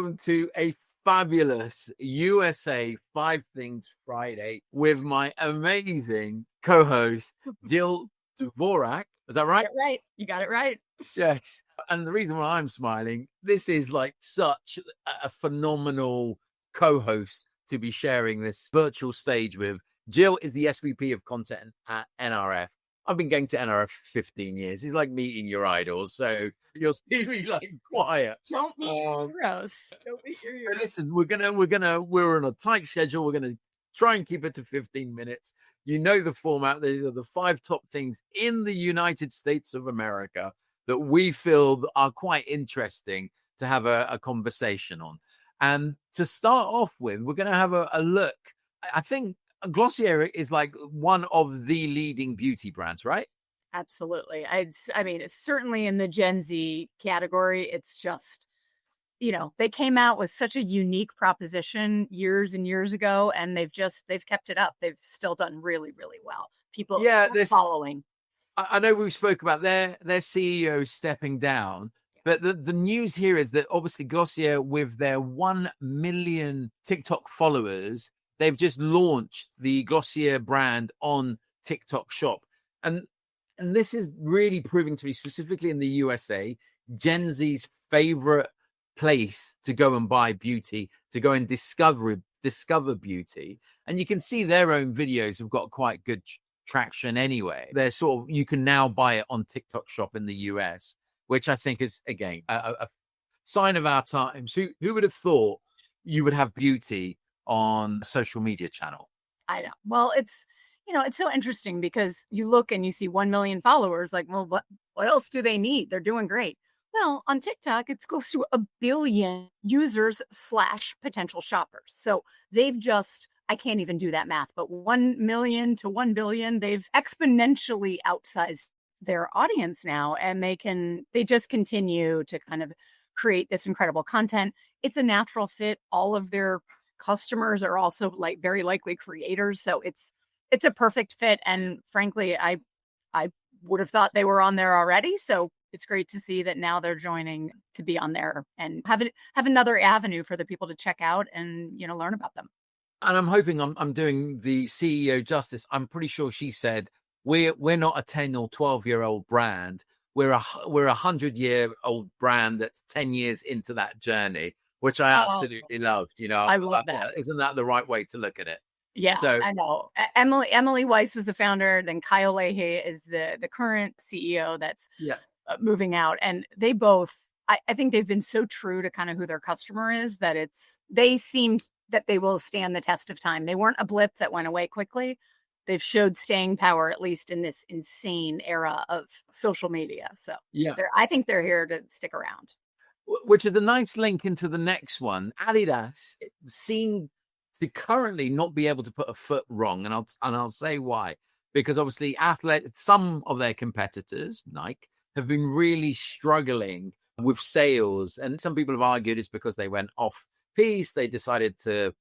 welcome to a fabulous USA 5 Things Friday with my amazing co-host, Jill Dvorak. Is that right? Right. You got it right. Yes. And the reason why I'm smiling, this is like such a phenomenal co-host to be sharing this virtual stage with. Jill is the SVP of content at NRF. I've been going to NRF for 15 years. It's like meeting your idols. So you'll see me like quiet. Don't meet your heroes. Don't meet your heroes. Listen, we're on a tight schedule. We're gonna try and keep it to 15 minutes. You know the format. These are the 5 top things in the United States of America that we feel are quite interesting to have a conversation on. And to start off with, we're going to have a look. I think Glossier is like one of the leading beauty brands, right? Absolutely. I mean, it's certainly in the Gen Z category. It's just, they came out with such a unique proposition years and years ago, and they've kept it up. They've still done really, really well. People are following. I know we spoke about their CEO stepping down, but the news here is that obviously Glossier, with their 1 million TikTok followers, they've just launched the Glossier brand on TikTok Shop. And this is really proving to be, specifically in the USA, Gen Z's favorite place to go and buy beauty, to go and discover beauty. And you can see their own videos have got quite good traction anyway. They're you can now buy it on TikTok Shop in the US, which I think is, again, a sign of our times. Who would have thought you would have beauty on a social media channel? I know. Well, it's so interesting because you look and you see 1 million followers, like, well, what else do they need? They're doing great. Well, on TikTok, it's close to 1 billion users / potential shoppers. So they've I can't even do that math, but 1 million to 1 billion, they've exponentially outsized their audience now, and they just continue to kind of create this incredible content. It's a natural fit. All of their customers are also like very likely creators. So it's a perfect fit. And frankly, I would have thought they were on there already. So it's great to see that now they're joining to be on there and have another avenue for the people to check out and, learn about them. And I'm hoping I'm doing the CEO justice. I'm pretty sure she said we're not a 10 or 12-year-old brand. We're a 100-year-old brand that's 10 years into that journey, which I absolutely loved. I love that. Isn't that the right way to look at it? Yeah, so, I know. Emily Weiss was the founder. Then Kyle Leahy is the current CEO that's moving out. And they both, I think they've been so true to kind of who their customer is that they seemed that they will stand the test of time. They weren't a blip that went away quickly. They've showed staying power, at least in this insane era of social media. So I think they're here to stick around. Which is a nice link into the next one. Adidas seem to currently not be able to put a foot wrong, and I'll say why. Because obviously some of their competitors, Nike, have been really struggling with sales, and some people have argued it's because they went off piece. They decided to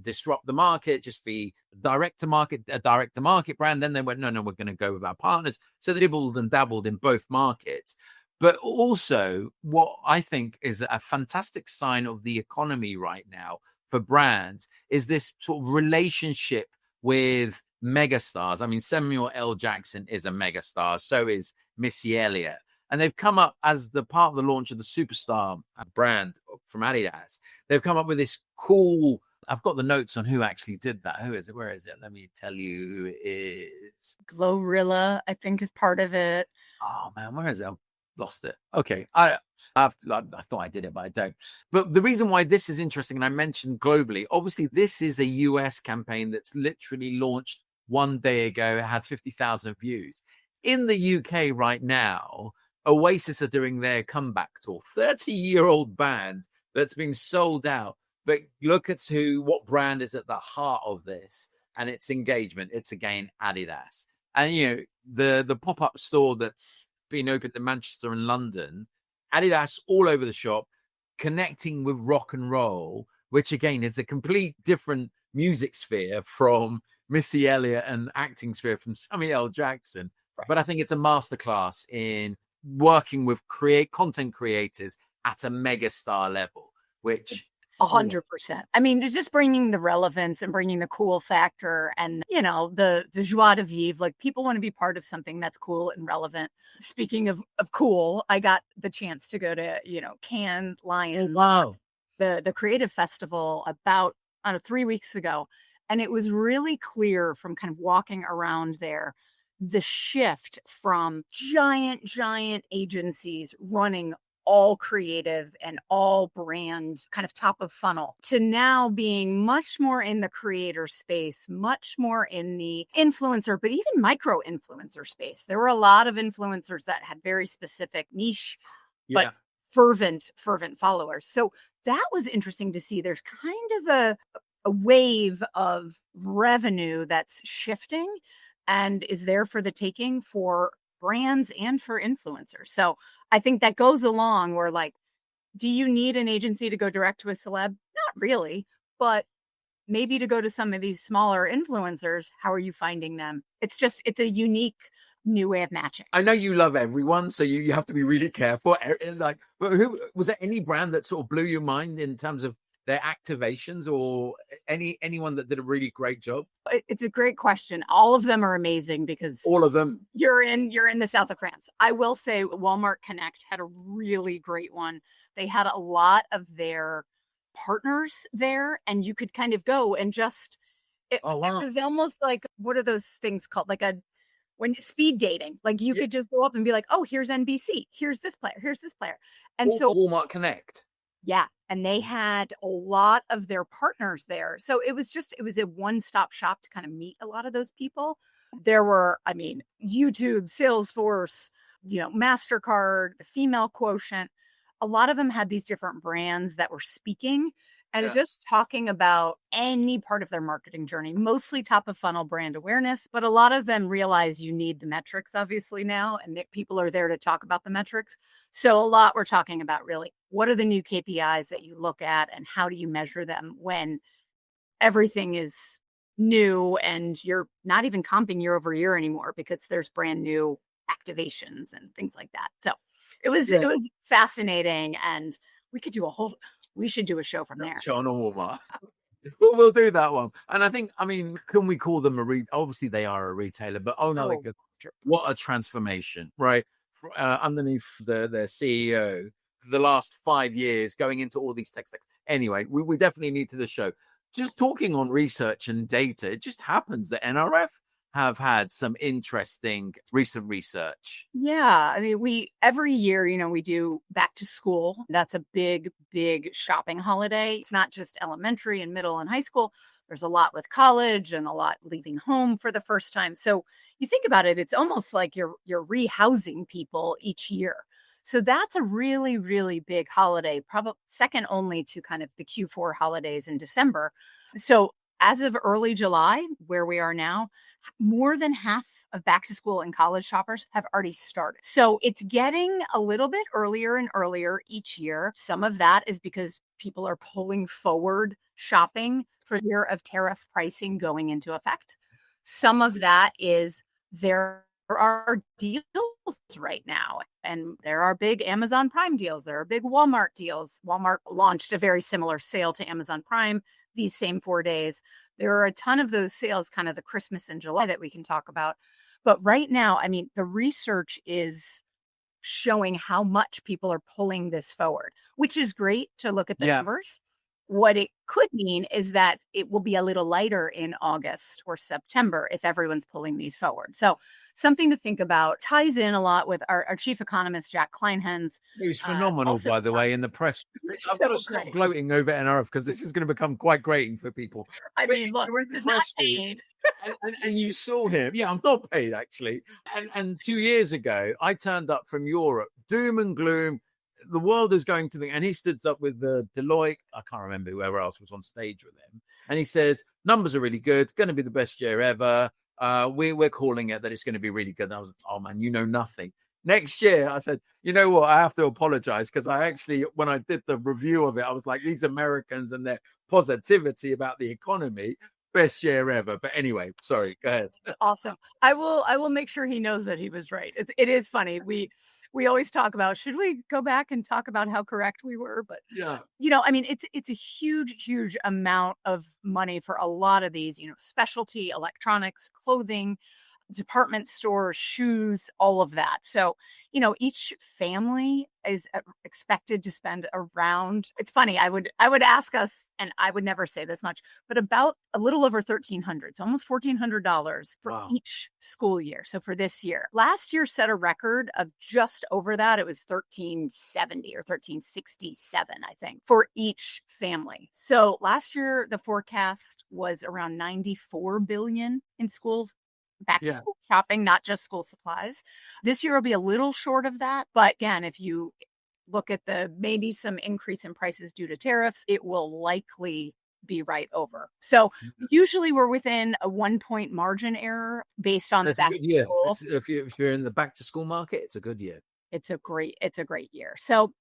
disrupt the market, just be a direct to market brand. Then they went, no, we're going to go with our partners. So they dibbled and dabbled in both markets. But also, what I think is a fantastic sign of the economy right now for brands is this sort of relationship with megastars. I mean, Samuel L. Jackson is a megastar. So is Missy Elliott. And they've come up as the part of the launch of the Superstar brand from Adidas. They've come up with this cool, I've got the notes on who actually did that. Who is it? Where is it? Let me tell you who it is. Glorilla, I think, is part of it. Oh, man, where is it? I've lost it. Okay. I thought I did it, but I don't. But the reason why this is interesting, and I mentioned globally, obviously this is a US campaign that's literally launched one day ago. It had 50,000 views. In the UK right now, Oasis are doing their comeback tour. 30-year-old band that's been sold out. But look at what brand is at the heart of this and its engagement. It's, again, Adidas. And, the pop-up store that's been opened in Manchester and London, Adidas all over the shop, connecting with rock and roll, which, again, is a complete different music sphere from Missy Elliott and acting sphere from Samuel L. Jackson. Right. But I think it's a masterclass in working with content creators at a megastar level. which 100%. I mean, it's just bringing the relevance and bringing the cool factor and, the joie de vivre. Like, people want to be part of something that's cool and relevant. Speaking of cool, I got the chance to go to, Cannes Lions, the creative festival about 3 weeks ago. And it was really clear from kind of walking around there, the shift from giant agencies running all creative and all brand kind of top of funnel to now being much more in the creator space, much more in the influencer, but even micro influencer space. There were a lot of influencers that had very specific niche, but fervent followers. So that was interesting to see. There's kind of a wave of revenue that's shifting and is there for the taking for brands and for influencers. So I think that goes along where, like, do you need an agency to go direct to a celeb? Not really, but maybe to go to some of these smaller influencers, how are you finding them? It's a unique new way of matching. I know you love everyone, so you have to be really careful. Like, but who was there any brand that sort of blew your mind in terms of their activations, or anyone that did a really great job? It's a great question. All of them are amazing because all of them. You're in the south of France. I will say Walmart Connect had a really great one. They had a lot of their partners there, and you could kind of go and just it was almost like, what are those things called? Like when speed dating, like you could just go up and be like, oh, here's NBC, here's this player. And so Walmart Connect. Yeah. And they had a lot of their partners there. So it was a one-stop shop to kind of meet a lot of those people. There were, YouTube, Salesforce, MasterCard, the female quotient. A lot of them had these different brands that were speaking and just talking about any part of their marketing journey, mostly top of funnel brand awareness. But a lot of them realize you need the metrics, obviously, now, and that people are there to talk about the metrics. So a lot we're talking about really, what are the new KPIs that you look at and how do you measure them when everything is new and you're not even comping year over year anymore because there's brand new activations and things like that. So it was fascinating, and we should do a show from there. Show on Walmart. We'll do that one. And I think, can we call them obviously they are a retailer, but what a transformation, right? Underneath their CEO, the last 5 years going into all these tech stacks. Anyway, we definitely need to the show. Just talking on research and data, it just happens that NRF have had some interesting recent research. Yeah. Every year, we do back to school. That's a big shopping holiday. It's not just elementary and middle and high school. There's a lot with college and a lot leaving home for the first time. So you think about it, it's almost like you're rehousing people each year. So that's a really, really big holiday, probably second only to kind of the Q4 holidays in December. So as of early July, where we are now, more than half of back to school and college shoppers have already started. So it's getting a little bit earlier and earlier each year. Some of that is because people are pulling forward shopping for the year of tariff pricing going into effect. Some of that is there are deals right now, and there are big Amazon Prime deals. There are big Walmart deals. Walmart launched a very similar sale to Amazon Prime these same 4 days. There are a ton of those sales, kind of the Christmas in July, that we can talk about. But right now, the research is showing how much people are pulling this forward, which is great to look at the numbers. What it could mean is that it will be a little lighter in August or September if everyone's pulling these forward. So something to think about. Ties in a lot with our chief economist, Jack Kleinhens. Who's phenomenal, by the way, in the press. I've got to stop gloating over NRF because this is going to become quite grating for people. Look, it's not paid. And you saw him. Yeah, I'm not paid, actually. And 2 years ago, I turned up from Europe, doom and gloom. The world is going to and he stood up with the Deloitte. I can't remember whoever else was on stage with him. And he says, numbers are really good. It's going to be the best year ever. We're calling it that it's going to be really good. And I was like, oh man, you know nothing. Next year, I said, you know what? I have to apologize because I actually, when I did the review of it, I was like, these Americans and their positivity about the economy, best year ever. But anyway, sorry, go ahead. Awesome. I will make sure he knows that he was right. It is funny. we always talk about, should we go back and talk about how correct we were? But Yeah. I mean, it's a huge amount of money for a lot of these, specialty electronics, clothing, department stores, shoes, all of that. So, each family is expected to spend around, it's funny, I would ask us, and I would never say this much, but about a little over $1,300, so almost $1,400 for Wow. each school year. So for this year, last year set a record of just over that. It was 1,370 or 1,367, I think, for each family. So last year, the forecast was around 94 billion in schools. Back to school shopping, not just school supplies. This year will be a little short of that. But again, if you look at maybe some increase in prices due to tariffs, it will likely be right over. So usually we're within a 1-point margin error based on That's the a back good year. to school. If you're in the back to school market, it's a good year. It's a great year. So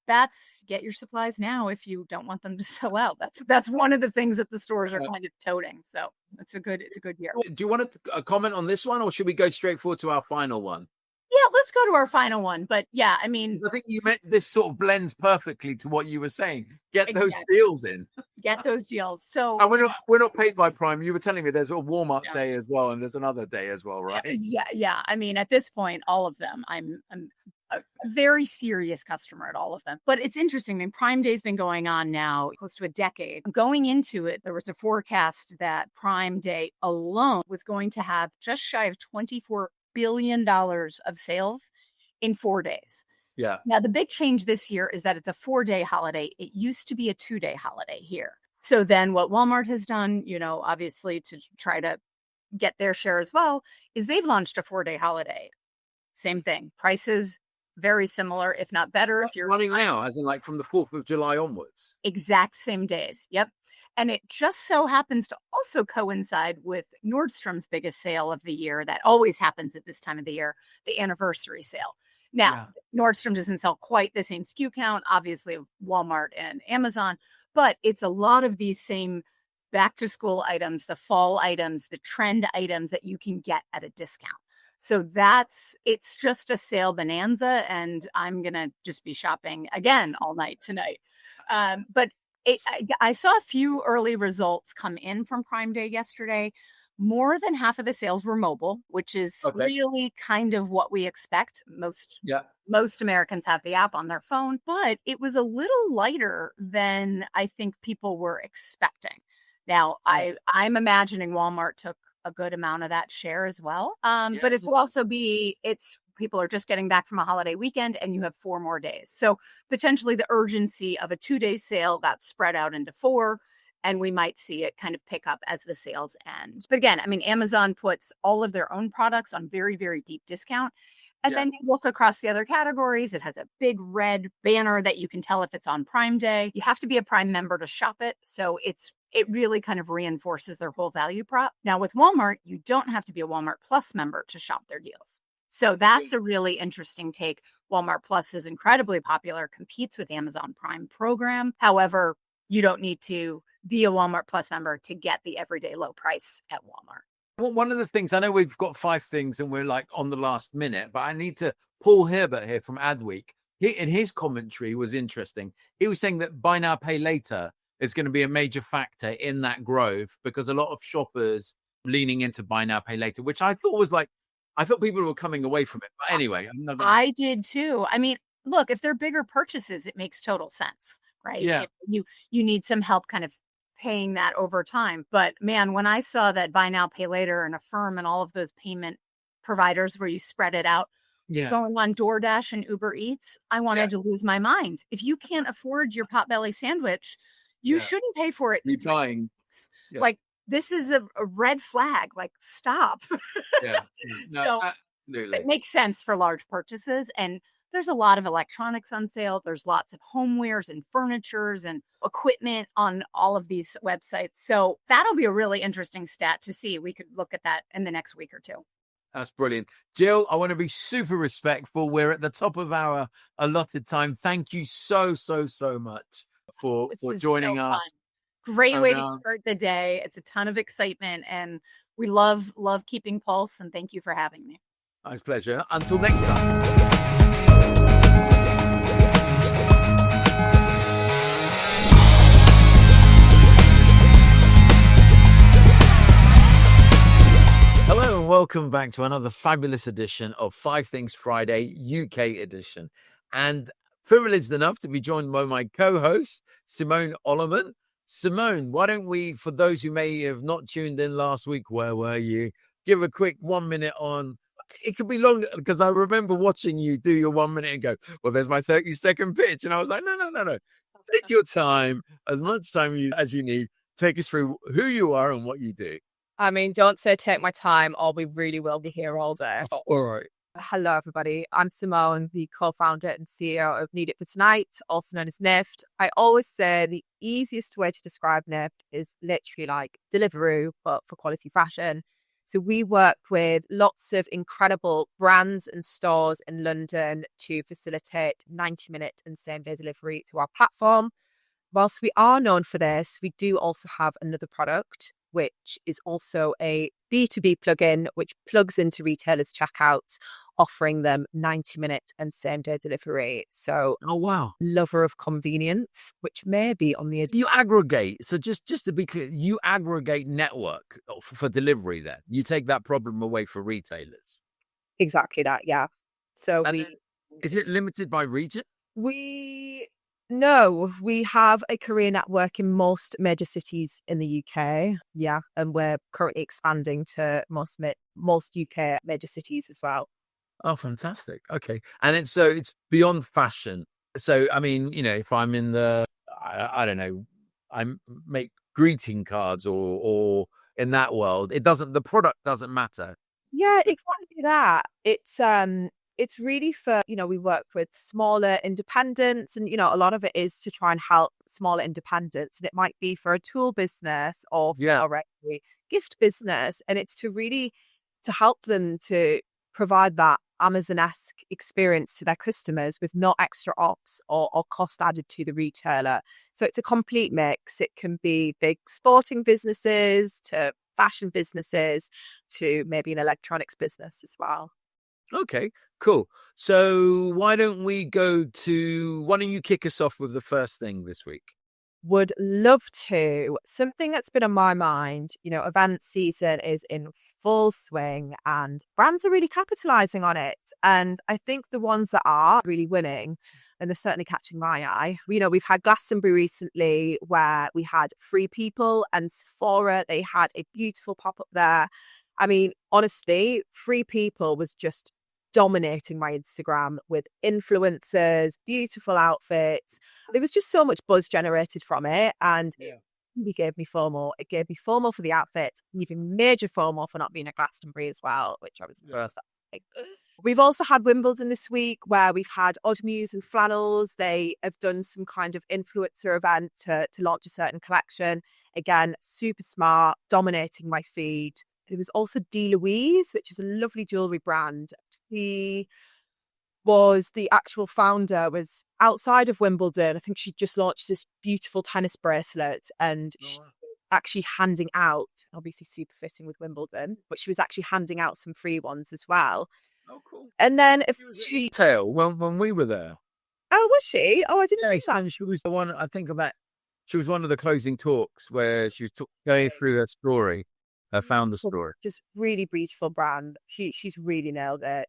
get your supplies now if you don't want them to sell out. That's one of the things that the stores are kind of toting. So it's a good year. Do you want to comment on this one, or should we go straight forward to our final one? Yeah, let's go to our final one. But yeah, I mean, I think you meant this sort of blends perfectly to what you were saying. Get those Exactly. deals in. Get those deals. So And we're not paid by Prime. You were telling me there's a Walmart day as well, and there's another day as well, right? yeah. I mean, at this point, all of them, I'm a very serious customer at all of them. But it's interesting. I mean, Prime Day's been going on now close to a decade. Going into it, there was a forecast that Prime Day alone was going to have just shy of $24 billion of sales in 4 days. Yeah. Now, the big change this year is that it's a 4-day holiday. It used to be a 2-day holiday here. So then what Walmart has done, obviously to try to get their share as well, is they've launched a 4-day holiday. Same thing. Prices very similar, if not better. If you're running now, as in like from the 4th of July onwards. Exact same days. Yep. And it just so happens to also coincide with Nordstrom's biggest sale of the year. That always happens at this time of the year, the anniversary sale. Now, Nordstrom doesn't sell quite the same SKU count, obviously, of Walmart and Amazon, but it's a lot of these same back to school items, the fall items, the trend items that you can get at a discount. So it's just a sale bonanza, and I'm going to just be shopping again all night tonight. But I saw a few early results come in from Prime Day yesterday. More than half of the sales were mobile, which is really kind of what we expect. Most Americans have the app on their phone, but it was a little lighter than I think people were expecting. Now, I'm imagining Walmart took a good amount of that share as well. But it will also be, people are just getting back from a holiday weekend and you have 4 more days. So potentially the urgency of a 2-day sale got spread out into 4, and we might see it kind of pick up as the sales end. But again, I mean, Amazon puts all of their own products on very, very deep discount. And then you look across the other categories, it has a big red banner that you can tell if it's on Prime Day. You have to be a Prime member to shop it. So it really kind of reinforces their whole value prop. Now with Walmart, you don't have to be a Walmart Plus member to shop their deals. So that's a really interesting take. Walmart Plus is incredibly popular, competes with Amazon Prime program. However, you don't need to be a Walmart Plus member to get the everyday low price at Walmart. Well, one of the things, I know we've got 5 things and we're like on the last minute, but I need to, Paul Herbert here from Adweek, in his commentary was interesting. He was saying that buy now, pay later is going to be a major factor in that growth, because a lot of shoppers leaning into buy now, pay later, which I thought was like, I thought people were coming away from it. But anyway, I did too. I mean, look, if they're bigger purchases, it makes total sense, right? Yeah. You need some help kind of paying that over time. But man, when I saw that buy now, pay later and Affirm and all of those payment providers where you spread it out, going on DoorDash and Uber Eats, I wanted to lose my mind. If you can't afford your Potbelly sandwich, you shouldn't pay for it. You're buying. Like, this is a red flag. Like, stop. No, So absolutely. it makes sense for large purchases. And there's a lot of electronics on sale. There's lots of homewares and furnitures and equipment on all of these websites. So that'll be a really interesting stat to see. We could look at that in the next week or 2. That's brilliant. Jill, I want to be super respectful. We're at the top of our allotted time. Thank you so much for joining us. Great way to start the day. It's a ton of excitement, and we love keeping pulse, and thank you for having me. My pleasure. Until next time. welcome back to another fabulous edition of Five Things Friday, UK edition. And privileged enough to be joined by my co-host, Simone Solomon. Simone, why don't we, for those who may have not tuned in last week, where were you? Give a quick 1 minute on. It could be longer because I remember watching you do your 1 minute and go, well, there's my 30-second pitch. And I was like, no. Take your time, as much time as you need. Take us through who you are and what you do. I mean, don't say take my time or we really will be here all day. Oh, all right. Hello, everybody. I'm Simone, the co-founder and CEO of Need It For Tonight, also known as NIFT. I always say the easiest way to describe NIFT is literally like Deliveroo, but for quality fashion. So we work with lots of incredible brands and stores in London to facilitate 90-minute and same-day delivery through our platform. Whilst we are known for this, we do also have another product, which is also a B2B plugin, which plugs into retailers' checkouts, offering them 90-minute and same-day delivery. So, oh wow, lover of convenience, which may be on the... You aggregate. So just to be clear, you aggregate network for delivery then. You take that problem away for retailers. Exactly that, yeah. So is it limited by region? No, we have a career network in most major cities in the UK. Yeah, and we're currently expanding to most UK major cities as well. Oh, fantastic. Okay. And it's beyond fashion. So, I mean, if I'm in I don't know, I make greeting cards or in that world, the product doesn't matter. Yeah, exactly that. It's really for, we work with smaller independents and, a lot of it is to try and help smaller independents. And it might be for a tool business or for a gift business. And it's to help them to provide that Amazon-esque experience to their customers with no extra ops or cost added to the retailer. So it's a complete mix. It can be big sporting businesses to fashion businesses to maybe an electronics business as well. Okay, cool. So why don't you kick us off with the first thing this week? Would love to. Something that's been on my mind, event season is in full swing and brands are really capitalizing on it. And I think the ones that are really winning, and they're certainly catching my eye. We've had Glastonbury recently where we had Free People and Sephora. They had a beautiful pop-up there. I mean, honestly, Free People was just dominating my Instagram with influencers, beautiful outfits. There was just so much buzz generated from it. And it gave me FOMO. It gave me FOMO for the outfits, and even major FOMO for not being at Glastonbury as well, which I was We've also had Wimbledon this week where we've had Odd Muse and Flannels. They have done some kind of influencer event to launch a certain collection. Again, super smart, dominating my feed. There was also D. Louise, which is a lovely jewellery brand. He was the actual founder, was outside of Wimbledon. I think she just launched this beautiful tennis bracelet and she was actually handing out, obviously super fitting with Wimbledon, but she was actually handing out some free ones as well. Oh, cool. And then if retail when we were there. Oh, was she? Oh, I didn't know that. She was the one, I think about, she was one of the closing talks where she was going through her story. Her founder story. Just really beautiful brand. She's really nailed it.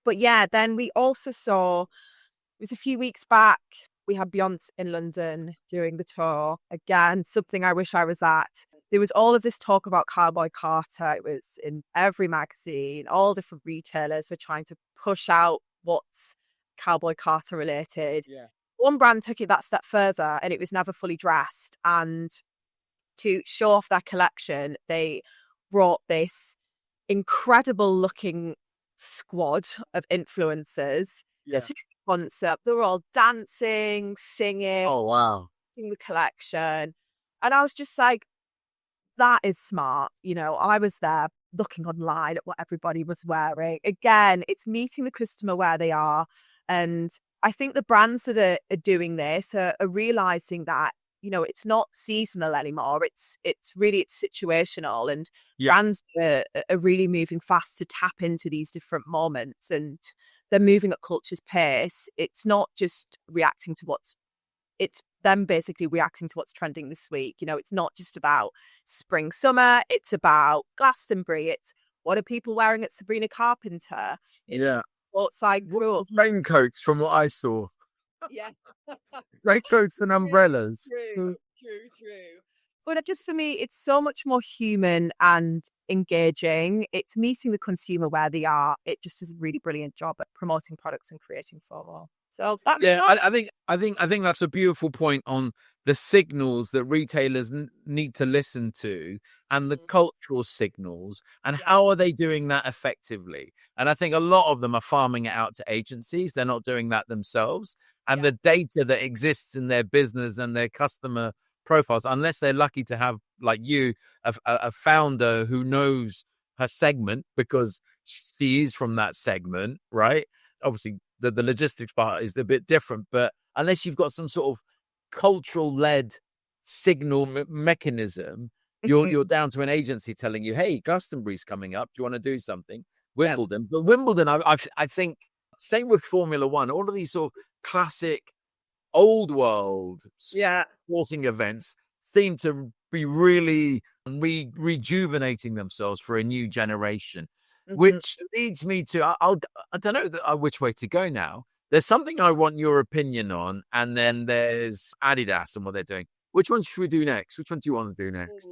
But yeah, then we also saw, it was a few weeks back, we had Beyonce in London doing the tour. Again, something I wish I was at. There was all of this talk about Cowboy Carter. It was in every magazine. All different retailers were trying to push out what's Cowboy Carter related. Yeah. One brand took it that step further and it was never fully dressed. And to show off their collection, they brought this incredible looking squad of influencers to the concert. They were all dancing, singing. Oh, wow. The collection. And I was just like, that is smart. I was there looking online at what everybody was wearing. Again, it's meeting the customer where they are. And I think the brands that are doing this are realizing that it's not seasonal anymore. It's situational, and brands are really moving fast to tap into these different moments, and they're moving at culture's pace. It's not just reacting to it's them basically reacting to what's trending this week. It's not just about spring, summer. It's about Glastonbury. It's What are people wearing at Sabrina Carpenter? It's outside group. Raincoats, from what I saw. Yeah. Raincoats and umbrellas. True. But just for me, it's so much more human and engaging. It's meeting the consumer where they are. It just does a really brilliant job at promoting products and creating FOMO. So that I think that's a beautiful point on the signals that retailers need to listen to, and the cultural signals, and how are they doing that effectively. And I think a lot of them are farming it out to agencies. They're not doing that themselves. And the data that exists in their business and their customer profiles, unless they're lucky to have, like you, a founder who knows her segment because she is from that segment, right? Obviously, the logistics part is a bit different, but unless you've got some sort of cultural-led signal mechanism, you're down to an agency telling you, "Hey, Glastonbury's coming up. Do you want to do something?" Wimbledon, but Wimbledon, I think, same with Formula One. All of these sort of classic, old world sporting events seem to be really rejuvenating themselves for a new generation. Which leads me to, I don't know which way to go now. There's something I want your opinion on, and then there's Adidas and what they're doing. Which one should we do next? Which one do you want to do next?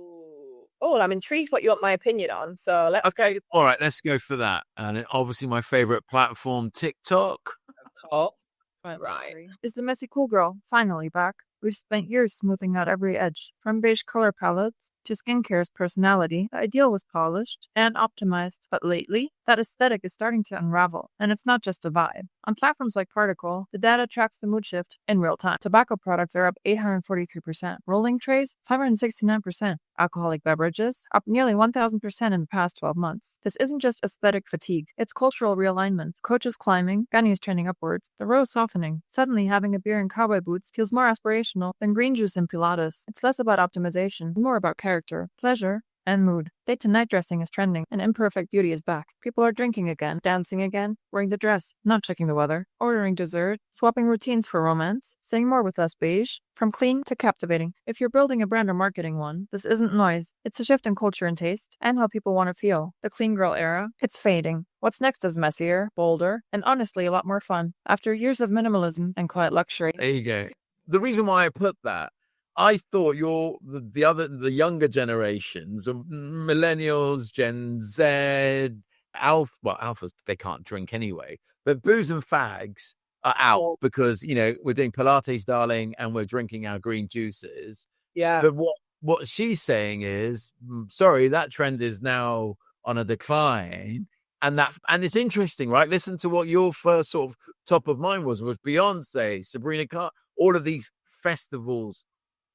Oh, I'm intrigued what you want my opinion on. So let's go. All right, let's go for that. And obviously my favorite platform, TikTok. Of course. Right. Is the messy cool girl finally back? We've spent years smoothing out every edge, from beige color palettes to skincare's personality. The ideal was polished and optimized, but lately, that aesthetic is starting to unravel, and it's not just a vibe. On platforms like Particle, the data tracks the mood shift in real time. Tobacco products are up 843%, rolling trays 569%, alcoholic beverages up nearly 1,000% in the past 12 months. This isn't just aesthetic fatigue, it's cultural realignment. Coaches climbing, Ghanaians trending upwards, the row softening. Suddenly, having a beer in cowboy boots feels more aspirational than green juice in Pilates. It's less about optimization, and more about character, pleasure, and mood. Date to night dressing is trending, and imperfect beauty is back. People are drinking again, dancing again, wearing the dress, not checking the weather, ordering dessert, swapping routines for romance, saying more with less beige, from clean to captivating. If you're building a brand or marketing one, this isn't noise. It's a shift in culture and taste, and how people want to feel. The clean girl era, it's fading. What's next is messier, bolder, and honestly a lot more fun. After years of minimalism and quiet luxury. There you go. The reason why I put that, I thought the younger generations, millennials, Gen Z, alphas, they can't drink anyway, but booze and fags are out because, we're doing Pilates, darling, and we're drinking our green juices. Yeah. But what she's saying is, sorry, that trend is now on a decline. And it's interesting, right? Listen to what your first sort of top of mind was Beyonce, Sabrina Carpenter, all of these festivals,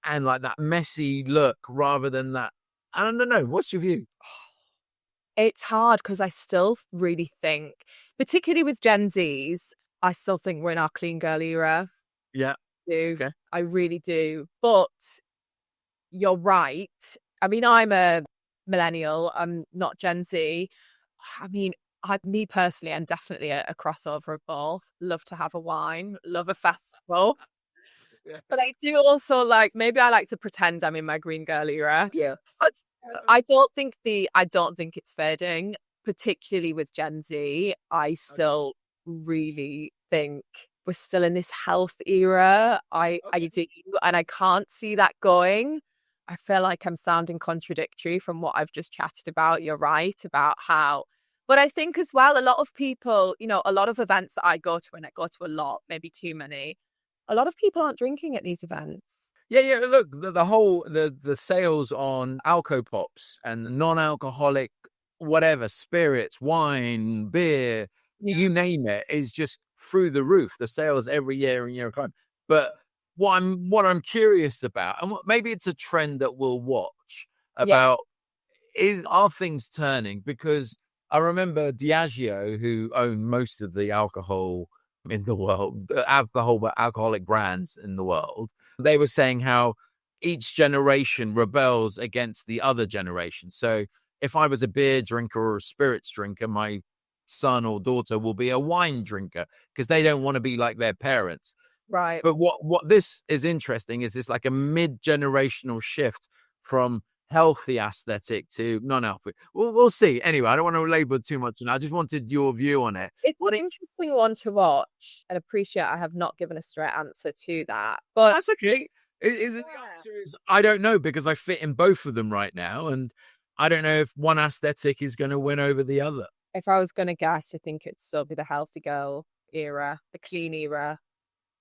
and like that messy look rather than that. I don't know. What's your view? It's hard because I still really think, particularly with Gen Zs, I still think we're in our clean girl era. Yeah. Okay. I really do. But you're right. I mean, I'm a millennial. I'm not Gen Z. I mean, me personally, I'm definitely a crossover of both. Love to have a wine, love a festival. Yeah. But I do also maybe I like to pretend I'm in my green girl era. Yeah. I don't think it's fading, particularly with Gen Z. I still really think we're still in this health era. I do, and I can't see that going. I feel like I'm sounding contradictory from what I've just chatted about. You're right about how, but I think as well, a lot of people, a lot of events that I go to, and I go to a lot, maybe too many, a lot of people aren't drinking at these events. Yeah. Look, the whole the sales on Alco Pops and non-alcoholic, whatever, spirits, wine, beer, you name it, is just through the roof. The sales every year and year of time. But what I'm curious about, and maybe it's a trend that we'll watch about, are things turning? Because I remember Diageo, who own most of the alcohol in the world, alcoholic brands in the world, they were saying how each generation rebels against the other generation. So if I was a beer drinker or a spirits drinker, my son or daughter will be a wine drinker because they don't want to be like their parents. Right. But what this is interesting is it's like a mid-generational shift from healthy aesthetic to non-healthy. We'll see. Anyway, I don't want to labor too much, and I just wanted your view on it. It's an interesting one to watch, and appreciate I have not given a straight answer to that. But That's okay. The answer is I don't know, because I fit in both of them right now, and I don't know if one aesthetic is going to win over the other. if I was going to guess, I think it'd still be the healthy girl era, the clean era.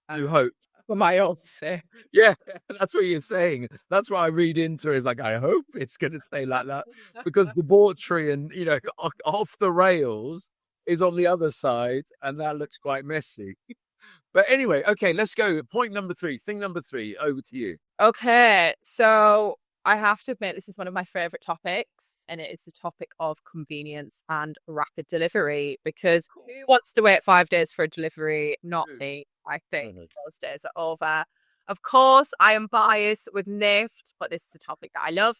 I hope. For my own sake. Yeah, that's what you're saying. That's what I read into it. Like, I hope it's going to stay like that, because debauchery and, off the rails is on the other side, and that looks quite messy. But anyway, okay, let's go. Point number 3, thing number 3, over to you. Okay, so I have to admit, this is one of my favorite topics, and it is the topic of convenience and rapid delivery, because who wants to wait 5 days for a delivery? Not me. I think those days are over. Of course, I am biased with NIFT, but this is a topic that I love.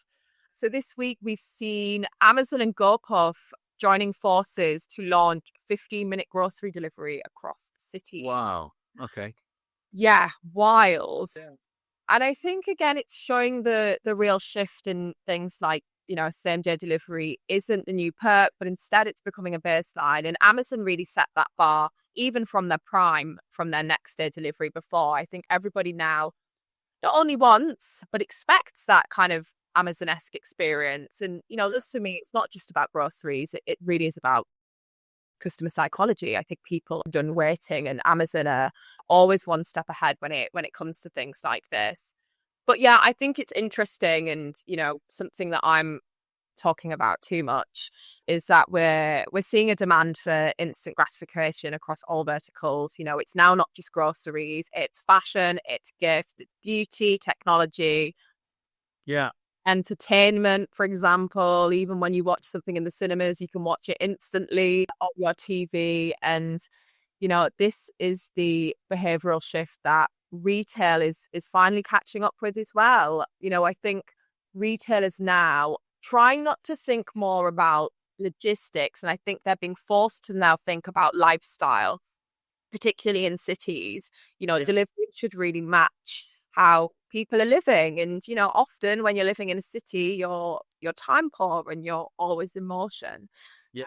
So this week we've seen Amazon and GoPuff joining forces to launch 15-minute grocery delivery across cities. Wow. Okay. Yeah, wild. Yeah. And I think, again, it's showing the real shift in things like, same-day delivery isn't the new perk, but instead it's becoming a baseline. And Amazon really set that bar, even from their prime, from their next-day delivery before. I think everybody now not only wants, but expects that kind of Amazon-esque experience. And, this for me, it's not just about groceries. It really is about customer psychology. I think people are done waiting, and Amazon are always one step ahead when it comes to things like this. But yeah, I think it's interesting, and something that I'm talking about too much is that we're seeing a demand for instant gratification across all verticals. It's now not just groceries, it's fashion, it's gifts, it's beauty, technology. Yeah. Entertainment, for example. Even when you watch something in the cinemas, you can watch it instantly on your TV. And, this is the behavioral shift that retail is finally catching up with as well. I think retailers now trying not to think more about logistics, and I think they're being forced to now think about lifestyle, particularly in cities. Delivery should really match how people are living. And, often when you're living in a city, you're time poor and you're always in motion. Yeah.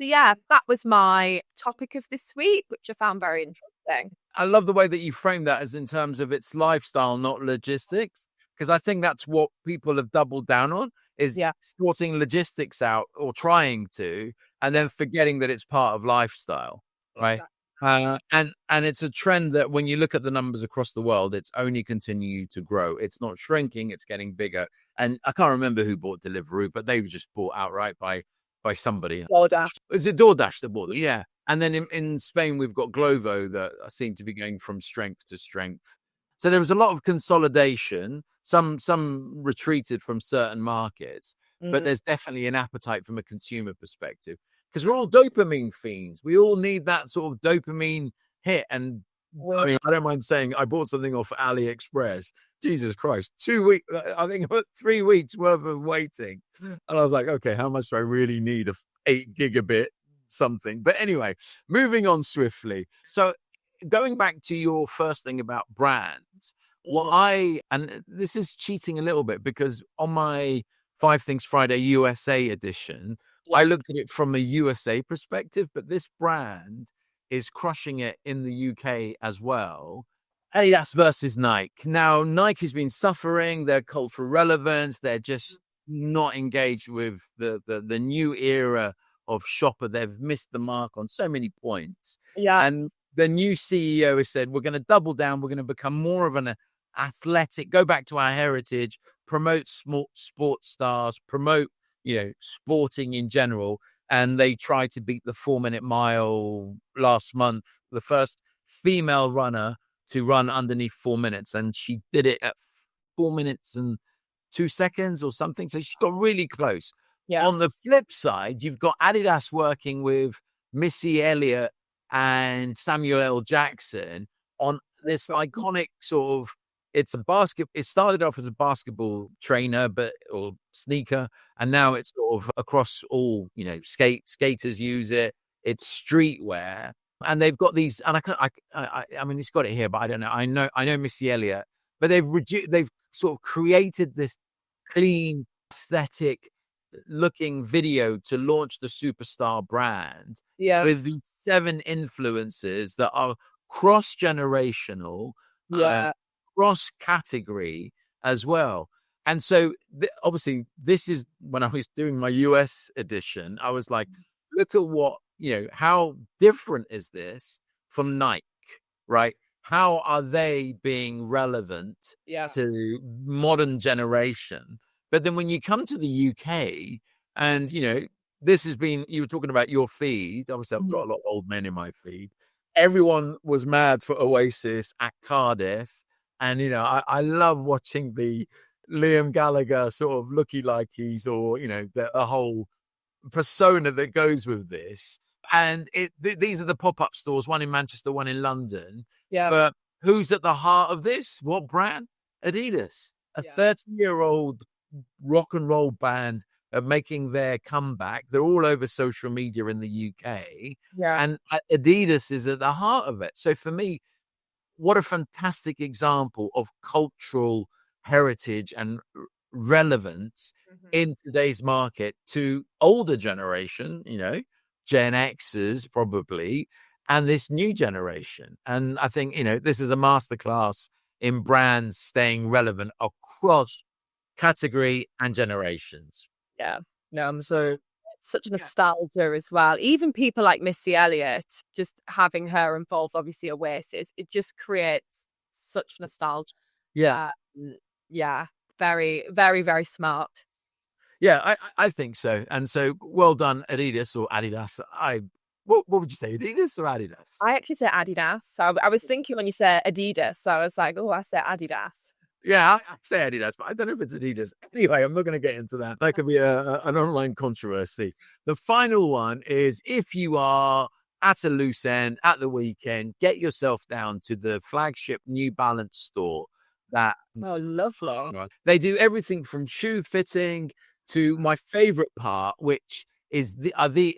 So yeah, that was my topic of this week, which I found very interesting. I love the way that you frame that as in terms of its lifestyle, not logistics, because I think that's what people have doubled down on, is sorting logistics out, or trying to, and then forgetting that it's part of lifestyle, right? Exactly. And it's a trend that when you look at the numbers across the world, it's only continuing to grow. It's not shrinking, it's getting bigger. And I can't remember who bought Deliveroo, but they were just bought outright by somebody. DoorDash. Is it DoorDash that bought them? Yeah. And then in Spain, we've got Glovo that seem to be going from strength to strength. So there was a lot of consolidation. Some retreated from certain markets, but there's definitely an appetite from a consumer perspective, because we're all dopamine fiends. We all need that sort of dopamine hit. And I don't mind saying I bought something off AliExpress. Jesus Christ, 2 weeks, I think about 3 weeks worth of waiting. And I was like, okay, how much do I really need of 8 gigabit something? But anyway, moving on swiftly. So going back to your first thing about brands, and this is cheating a little bit, because on my 5 Things Friday USA edition, I looked at it from a USA perspective, but this brand is crushing it in the UK as well. Adidas versus Nike. Now, Nike has been suffering their cultural relevance. They're just not engaged with the new era of shopper. They've missed the mark on so many points. Yeah. And the new CEO has said, we're going to double down. We're going to become more of an athletic, go back to our heritage, promote sports stars, promote, sporting in general. And they tried to beat the 4-minute mile last month, the first female runner to run underneath 4 minutes. And she did it at 4 minutes and 2 seconds or something. So she got really close. Yeah. On the flip side, you've got Adidas working with Missy Elliott and Samuel L. Jackson on this iconic sort of, it started off as a basketball trainer, or sneaker, and now it's sort of across all, skaters use it. It's streetwear, and they've got these, and I mean, he's got it here, but I don't know. I know Missy Elliott, but they've sort of created this clean aesthetic looking video to launch the Superstar brand Yeah. with these 7 influencers that are cross-generational, Yeah. cross-category as well. And so obviously this is when I was doing my US edition, I was like, look at what, how different is this from Nike, right? How are they being relevant to modern generation? But then when you come to the UK and, this has been, you were talking about your feed. Obviously, I've got a lot of old men in my feed. Everyone was mad for Oasis at Cardiff. And, I love watching the Liam Gallagher sort of looky-likeys or, the whole persona that goes with this. And these are the pop-up stores, one in Manchester, one in London. Yeah. But who's at the heart of this? What brand? Adidas. A 30-year-old rock and roll band are making their comeback. They're all over social media in the UK. Yeah. And Adidas is at the heart of it. So for me, what a fantastic example of cultural heritage and relevance in today's market to older generation, Gen Xers probably, and this new generation. And I think, this is a masterclass in brands staying relevant across category and generations. Yeah. No, so such nostalgia as well. Even people like Missy Elliott, just having her involved, obviously Oasis, it just creates such nostalgia. Yeah. Yeah. Very, very, very smart. Yeah, I think so. And so well done, Adidas or Adidas. What would you say, Adidas or Adidas? I actually say Adidas. So I was thinking when you said Adidas, so I was like, oh, I say Adidas. Yeah, I say Adidas, but I don't know if it's Adidas. Anyway, I'm not going to get into that. That could be an online controversy. The final one is if you are at a loose end at the weekend, get yourself down to the flagship New Balance store. Lovely. They do everything from shoe fitting to my favorite part, which is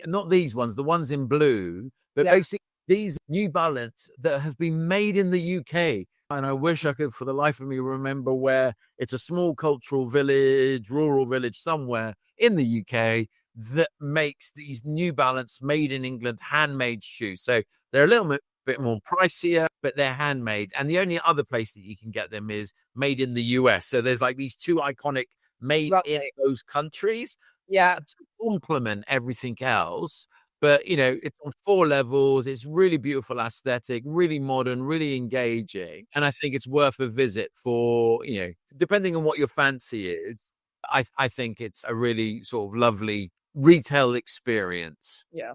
not these ones, the ones in blue, but basically these New Balance that have been made in the UK. And I wish I could, for the life of me, remember where. It's a small cultural village, rural village somewhere in the UK that makes these New Balance made in England handmade shoes. So they're a little bit more pricier, but they're handmade. And the only other place that you can get them is made in the US. So there's like these 2 iconic made in those countries. Yeah. To complement everything else. But, it's on 4 levels. It's really beautiful aesthetic, really modern, really engaging. And I think it's worth a visit for, depending on what your fancy is. I think it's a really sort of lovely retail experience. Yeah.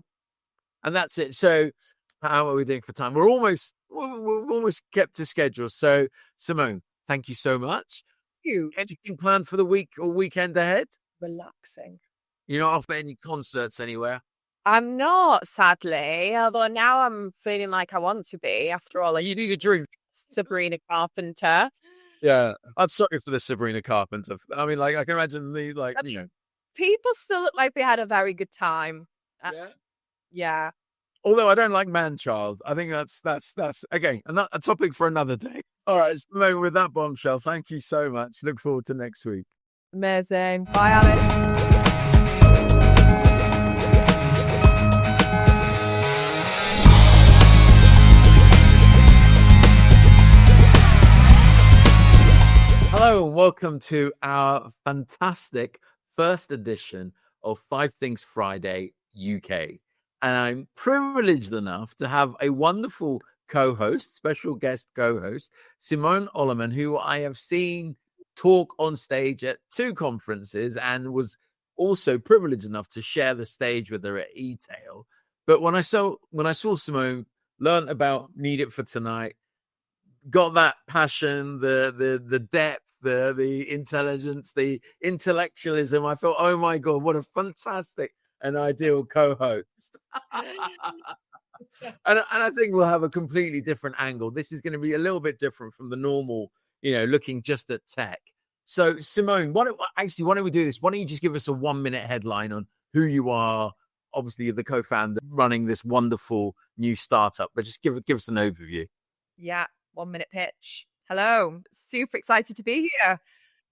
And that's it. So how are we doing for time? We're almost kept to schedule. So Simone, thank you so much. Anything planned for the week or weekend ahead? Relaxing. You're not off at any concerts anywhere? I'm not, sadly, although now I'm feeling like I want to be. After all, You need a drink. Sabrina Carpenter. Yeah, I'm sorry for the Sabrina Carpenter. I mean, I can imagine People still look like they had a very good time. Yeah. Although I don't like man-child. I think that's again a topic for another day. All right, with that bombshell, thank you so much. Look forward to next week. Amazing. Bye, Alex. Hello and welcome to our fantastic first edition of 5 Things Friday UK. And I'm privileged enough to have a wonderful co-host, special guest co-host, Simone Solomon, who I have seen talk on stage at 2 conferences and was also privileged enough to share the stage with her at E-Tail. But when I saw Simone, learned about Need It for Tonight, got that passion, the depth, the intelligence, the intellectualism. I thought, oh my God, what a fantastic and ideal co-host. and I think we'll have a completely different angle. This is going to be a little bit different from the normal, looking just at tech. So Simone, why don't we do this? Why don't you just give us a 1-minute headline on who you are? Obviously, you're the co-founder running this wonderful new startup, but just give us an overview. Yeah. 1-minute pitch. Hello. Super excited to be here.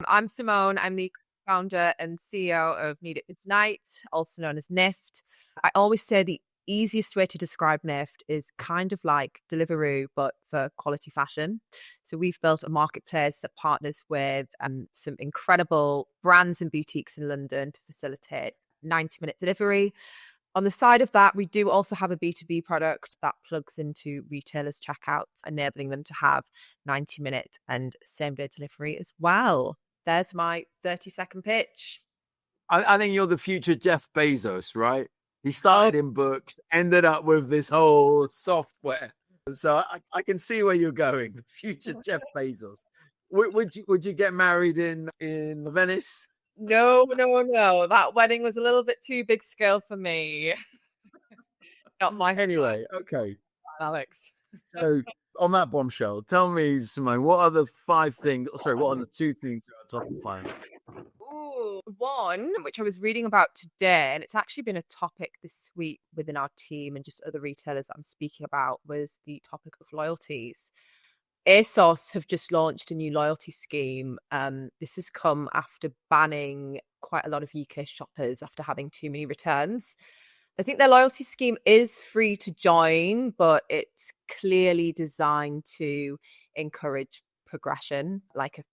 I'm Simone. I'm the founder and CEO of Need It Tonight, also known as NIFT. I always say the easiest way to describe NIFT is kind of like Deliveroo, but for quality fashion. So we've built a marketplace that partners with some incredible brands and boutiques in London to facilitate 90-minute delivery. On the side of that, we do also have a B2B product that plugs into retailers' checkouts, enabling them to have 90-minute and same-day delivery as well. There's my 30-second pitch. I think you're the future Jeff Bezos, right? He started in books, ended up with this whole software. So I can see where you're going. The future Jeff Bezos. Would you get married in Venice? No. That wedding was a little bit too big scale for me. Not my Anyway, style, okay. Alex. So on that bombshell, tell me, Simone, what are the two things that are top of 5? Ooh, one, which I was reading about today, and it's actually been a topic this week within our team and just other retailers I'm speaking about, was the topic of loyalties. ASOS have just launched a new loyalty scheme. This has come after banning quite a lot of UK shoppers after having too many returns. I think their loyalty scheme is free to join, but it's clearly designed to encourage progression, like a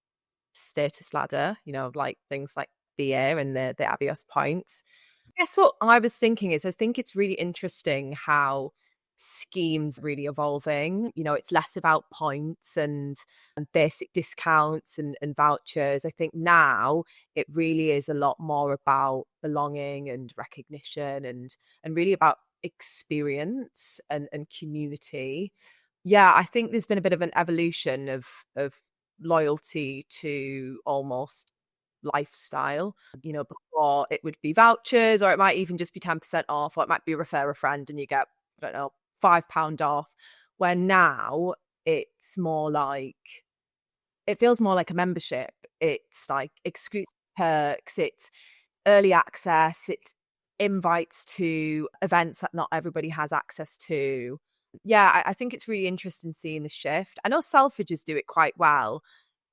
status ladder, like things like BA and the ASOS points. I guess what I was thinking is I think it's really interesting how schemes really evolving. It's less about points and basic discounts and vouchers. I think now it really is a lot more about belonging and recognition and really about experience and community. Yeah, I think there's been a bit of an evolution of loyalty to almost lifestyle. Before it would be vouchers, or it might even just be 10% off, or it might be refer a friend and you get, I don't know, £5 off, where now it's more like, it feels more like a membership. It's like exclusive perks, it's early access, it's invites to events that not everybody has access to. Yeah, I think it's really interesting seeing the shift. I know Selfridges do it quite well,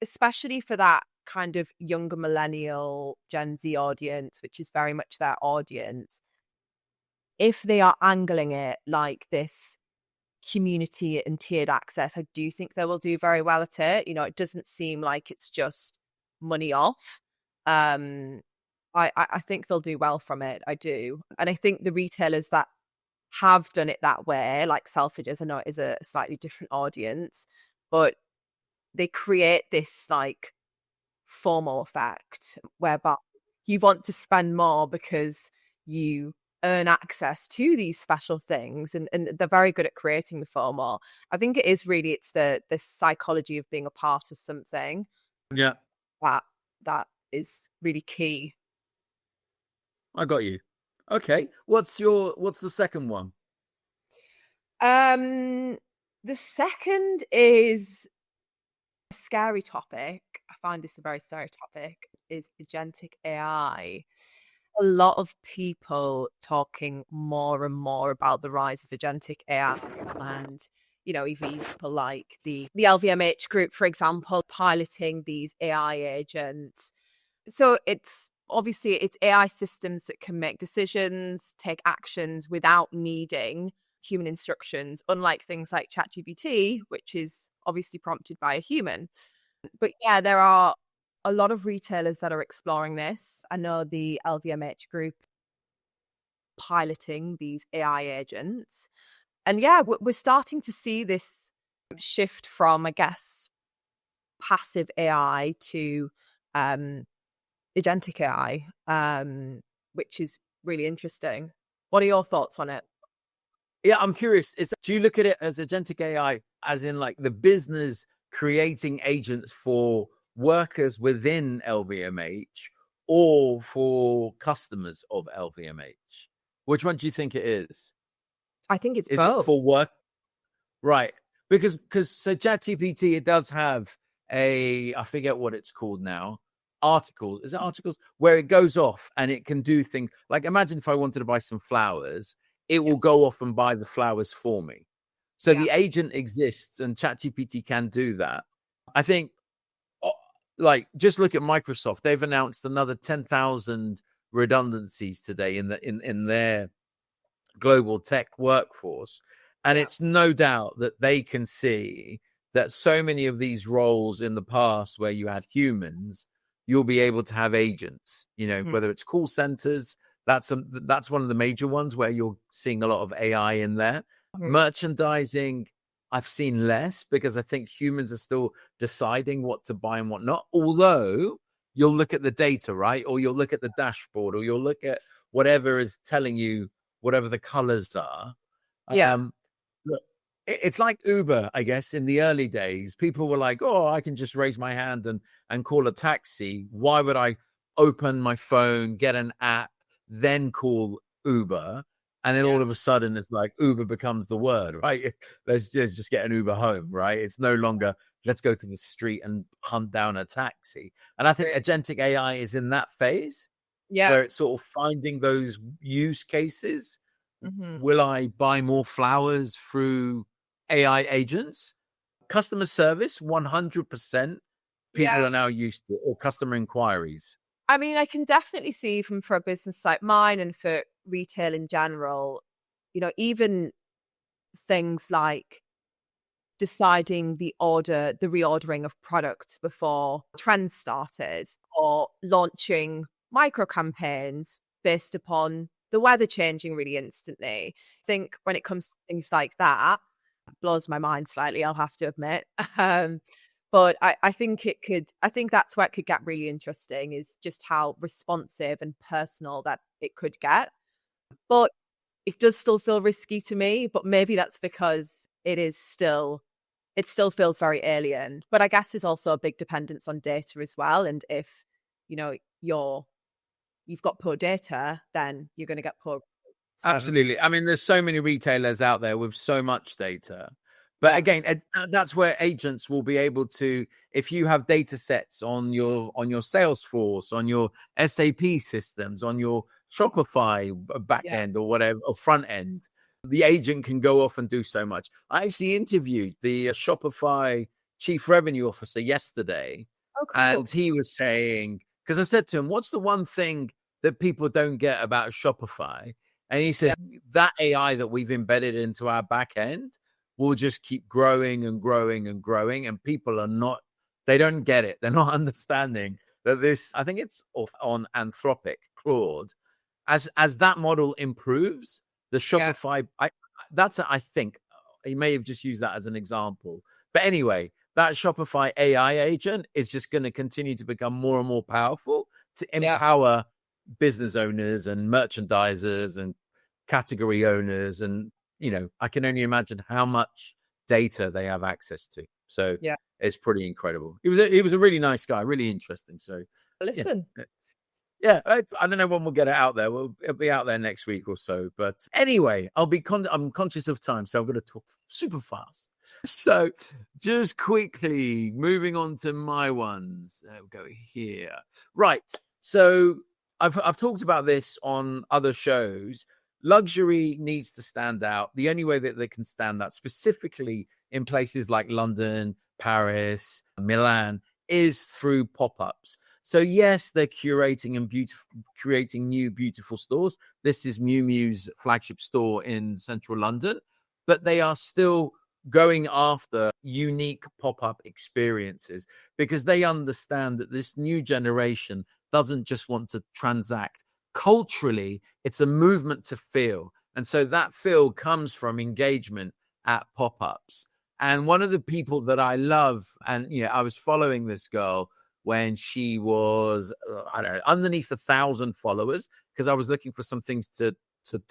especially for that kind of younger millennial Gen Z audience, which is very much their audience. If they are angling it like this community and tiered access, I do think they will do very well at it. It doesn't seem like it's just money off. I think they'll do well from it. I do. And I think the retailers that have done it that way, like Selfridges, I know it is a slightly different audience, but they create this like FOMO effect whereby you want to spend more because you earn access to these special things, and they're very good at creating the FOMO. I think it's the psychology of being a part of something. Yeah, that is really key. I got you. Okay, what's the second one? The second is a scary topic. I find this a very scary topic, is agentic AI. A lot of people talking more and more about the rise of agentic AI, and even people like the LVMH group, for example, piloting these AI agents. So it's AI systems that can make decisions, take actions without needing human instructions, unlike things like ChatGPT, which is obviously prompted by a human. But yeah, there are a lot of retailers that are exploring this. I know the LVMH group piloting these AI agents. And yeah, we're starting to see this shift from, I guess, passive AI to agentic AI, which is really interesting. What are your thoughts on it? Yeah, I'm curious. Do you look at it as agentic AI as in like the business creating agents for workers within LVMH or for customers of LVMH? Which one do you think it is? I think it's both. Is it for work? Right. Because so ChatGPT, it does have I forget what it's called now. Articles. Is it articles? Where it goes off and it can do things like, imagine if I wanted to buy some flowers, it will go off and buy the flowers for me. So the agent exists and ChatGPT can do that. I think like, just look at Microsoft. They've announced another 10,000 redundancies today in their global tech workforce. And it's no doubt that they can see that so many of these roles in the past where you had humans, you'll be able to have agents, whether it's call centers. That's one of the major ones where you're seeing a lot of AI in there. Merchandising, I've seen less because I think humans are still deciding what to buy and what not. Although you'll look at the data, right? Or you'll look at the dashboard, or you'll look at whatever is telling you whatever the colors are. Look, it's like Uber, I guess. In the early days, people were like, oh, I can just raise my hand and call a taxi. Why would I open my phone, get an app, then call Uber? And then all of a sudden, it's like Uber becomes the word, right? Let's just get an Uber home, right? It's no longer let's go to the street and hunt down a taxi. And I think agentic AI is in that phase where it's sort of finding those use cases. Will I buy more flowers through AI agents? Customer service, 100% people are now used to, or customer inquiries. I mean, I can definitely see for a business like mine and for retail in general, even things like deciding the reordering of products before trends started, or launching micro campaigns based upon the weather changing really instantly. I think when it comes to things like that, it blows my mind slightly, I'll have to admit. But I think that's where it could get really interesting, is just how responsive and personal that it could get. But it does still feel risky to me, but maybe that's because it still feels very alien. But I guess there's also a big dependence on data as well. And if, you've got poor data, then you're going to get poor. Absolutely. I mean, there's so many retailers out there with so much data. But again, that's where agents will be able to, if you have data sets on your Salesforce, on your SAP systems, on your Shopify back end or whatever, or front end, the agent can go off and do so much. I actually interviewed the Shopify chief revenue officer yesterday. Oh, cool. And he was saying, because I said to him, what's the one thing that people don't get about Shopify? And he said, that AI that we've embedded into our back end will just keep growing and growing and growing. And people they don't get it. They're not understanding that this, I think it's on Anthropic, Claude, as that model improves, the Shopify, I think he may have just used that as an example. But anyway, that Shopify AI agent is just going to continue to become more and more powerful to empower business owners and merchandisers and category owners. And, I can only imagine how much data they have access to. So it's pretty incredible. He was a really nice guy, really interesting. So listen. I don't know when we'll get it out there. It'll be out there next week or so. But anyway, I'm conscious of time, so I'm going to talk super fast. So just quickly moving on to my ones. We'll go here. Right. So I've talked about this on other shows. Luxury needs to stand out. The only way that they can stand out, specifically in places like London, Paris, Milan, is through pop-ups. So yes, they're curating and creating new beautiful stores. This is Miu Miu's flagship store in central London, but they are still going after unique pop-up experiences because they understand that this new generation doesn't just want to transact. Culturally, it's a movement to feel. And so that feel comes from engagement at pop-ups. And one of the people that I love, and I was following this girl when she was, I don't know, underneath 1,000 followers, because I was looking for some things to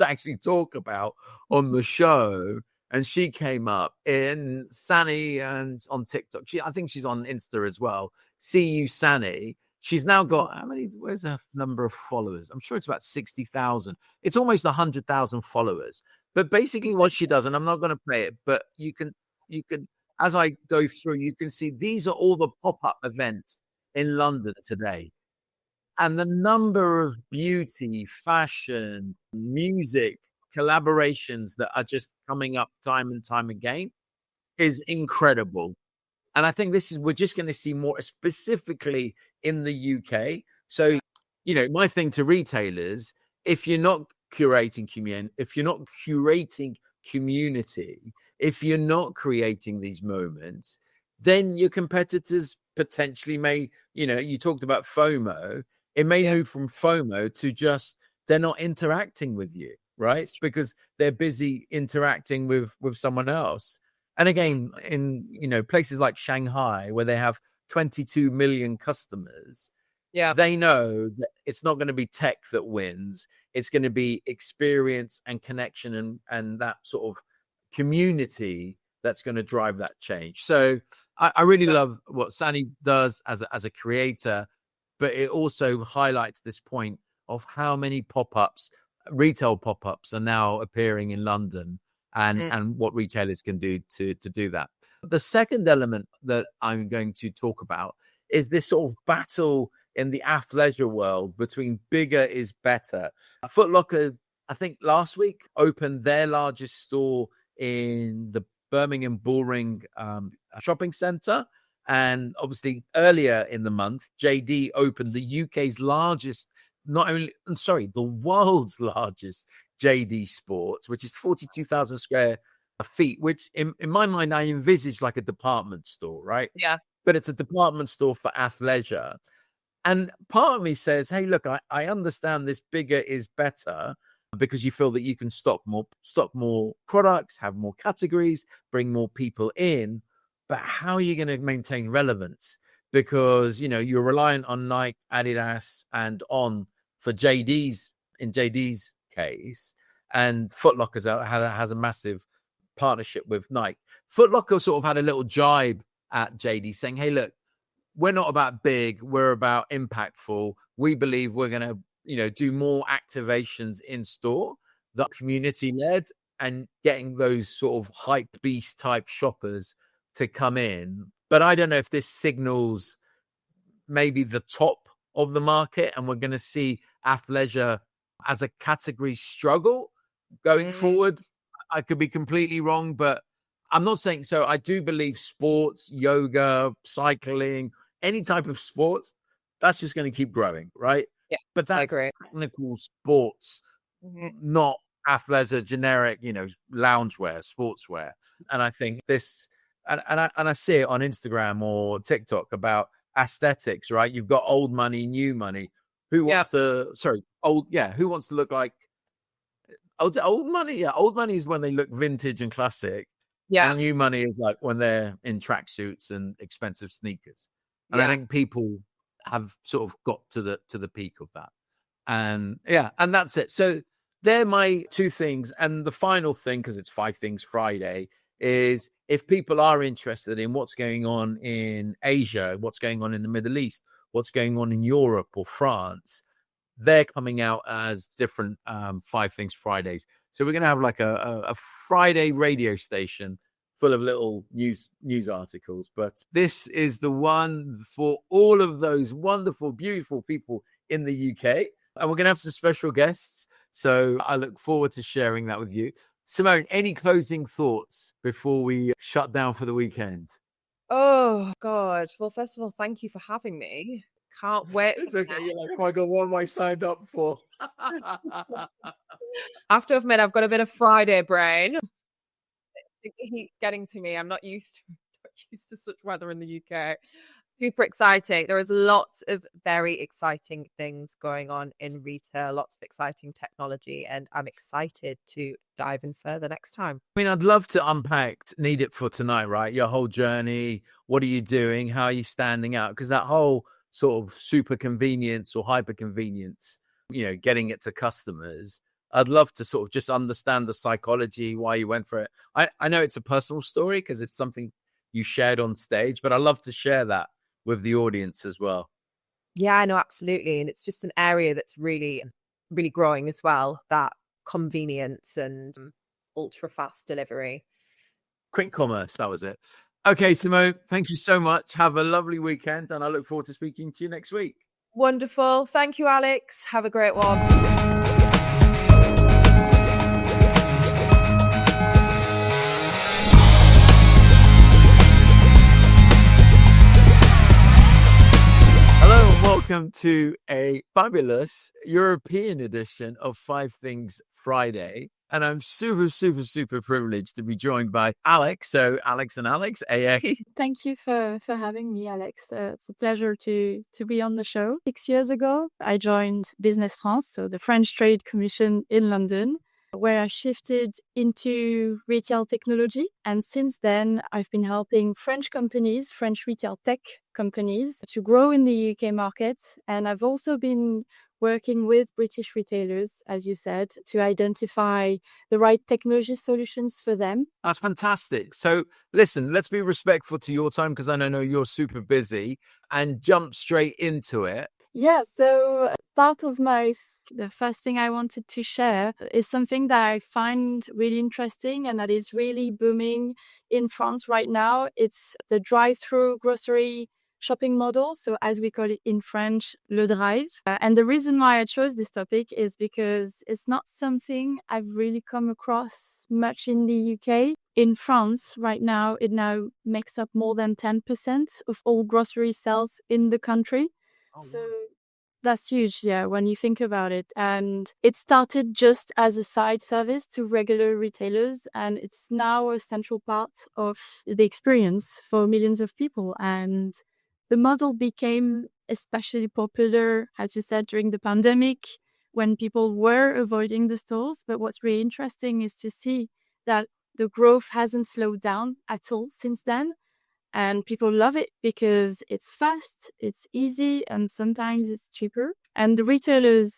actually talk about on the show. And she came up in Sani and on TikTok. I think she's on Insta as well. See you, Sani. She's now got where's her number of followers? I'm sure it's about 60,000. It's almost 100,000 followers. But basically what she does, and I'm not going to play it, but you can, as I go through, you can see these are all the pop-up events in London today. And the number of beauty, fashion, music, collaborations that are just coming up time and time again is incredible. And I think we're just going to see more specifically in the UK. So, my thing to retailers, if you're not curating community, if you're not curating community, if you're not creating these moments, then your competitors potentially may, you talked about FOMO. It may move from FOMO to just they're not interacting with you, right? Because they're busy interacting with someone else. And again, in places like Shanghai, where they have 22 million customers, they know that it's not going to be tech that wins. It's going to be experience and connection and that sort of community that's going to drive that change. So I really love what Sani does as a creator, but it also highlights this point of how many retail pop-ups are now appearing in London and what retailers can do to do that. The second element that I'm going to talk about is this sort of battle in the athleisure world between bigger is better. Foot Locker, I think last week, opened their largest store in the Birmingham Bullring shopping centre. And obviously earlier in the month, JD opened the UK's largest, the world's largest JD Sports, which is 42,000 square feet, which in my mind, I envisage like a department store, right? Yeah. But it's a department store for athleisure. And part of me says, hey, look, I understand this bigger is better because you feel that you can stock more products, have more categories, bring more people in. But how are you going to maintain relevance? Because, you're reliant on Nike, Adidas, and On for JD's case. And Foot Locker has a massive partnership with Nike. Foot Locker sort of had a little jibe at JD saying, hey, look, we're not about big, we're about impactful. We believe we're going to, do more activations in store that are community led and getting those sort of hype beast type shoppers to come in. But I don't know if this signals maybe the top of the market and we're going to see athleisure as a category struggle going forward. I could be completely wrong, but I'm not saying so. I do believe sports, yoga, cycling, any type of sports, that's just going to keep growing, right? Yeah, but that's technical sports, not athleisure, generic, loungewear, sportswear. And I think this, and I see it on Instagram or TikTok about aesthetics, right? You've got old money, new money. Who wants to look like old money? Yeah, old money is when they look vintage and classic. Yeah, and new money is like when they're in tracksuits and expensive sneakers. And I think people have sort of got to the peak of that. And and that's it. So they're my two things. And the final thing, because it's 5 Things Friday, is if people are interested in what's going on in Asia, what's going on in the Middle East, what's going on in Europe or France, they're coming out as different 5 Things Fridays. So we're going to have like a Friday radio station full of little news articles. But this is the one for all of those wonderful, beautiful people in the UK. And we're going to have some special guests. So I look forward to sharing that with you. Simone, any closing thoughts before we shut down for the weekend? Oh, God. Well, first of all, thank you for having me. Can't wait. It's okay. You're like, oh my God, what am I signed up for? I have to admit, I've got a bit of Friday brain. The heat's getting to me. I'm not used to such weather in the UK. Super exciting. There is lots of very exciting things going on in retail, lots of exciting technology, and I'm excited to dive in further next time. I mean, I'd love to unpack Need It for tonight, right? Your whole journey. What are you doing? How are you standing out? Because that whole sort of super convenience or hyper convenience, getting it to customers, I'd love to sort of just understand the psychology, why you went for it. I know it's a personal story because it's something you shared on stage, but I'd love to share that with the audience as well. Yeah, I know, absolutely. And it's just an area that's really, really growing as well, that convenience and ultra fast delivery. Quick commerce, that was it. Okay, Simone, thank you so much. Have a lovely weekend, and I look forward to speaking to you next week. Wonderful. Thank you, Alex. Have a great one. welcome to a fabulous European edition of Five Things Friday. And I'm super, super, super privileged to be joined by Alex. So Alex and Alex, AA. Thank you for having me, Alex. It's a pleasure to be on the show. 6 years ago, I joined Business France, so the French Trade Commission in London, where I shifted into retail technology. And since then, I've been helping French companies, French retail tech companies, to grow in the UK market. And I've also been working with British retailers, as you said, to identify the right technology solutions for them. That's fantastic. So listen, let's be respectful to your time because I know you're super busy, and jump straight into it. Yeah, so part of the first thing I wanted to share is something that I find really interesting and that is really booming in France right now. It's the drive-through grocery shopping model. So as we call it in French, le drive. And the reason why I chose this topic is because it's not something I've really come across much in the UK. In France right now, it now makes up more than 10% of all grocery sales in the country. So that's huge, yeah, when you think about it. And it started just as a side service to regular retailers, and it's now a central part of the experience for millions of people. And the model became especially popular, as you said, during the pandemic, when people were avoiding the stores. But what's really interesting is to see that the growth hasn't slowed down at all since then. And people love it because it's fast, it's easy, and sometimes it's cheaper. And the retailers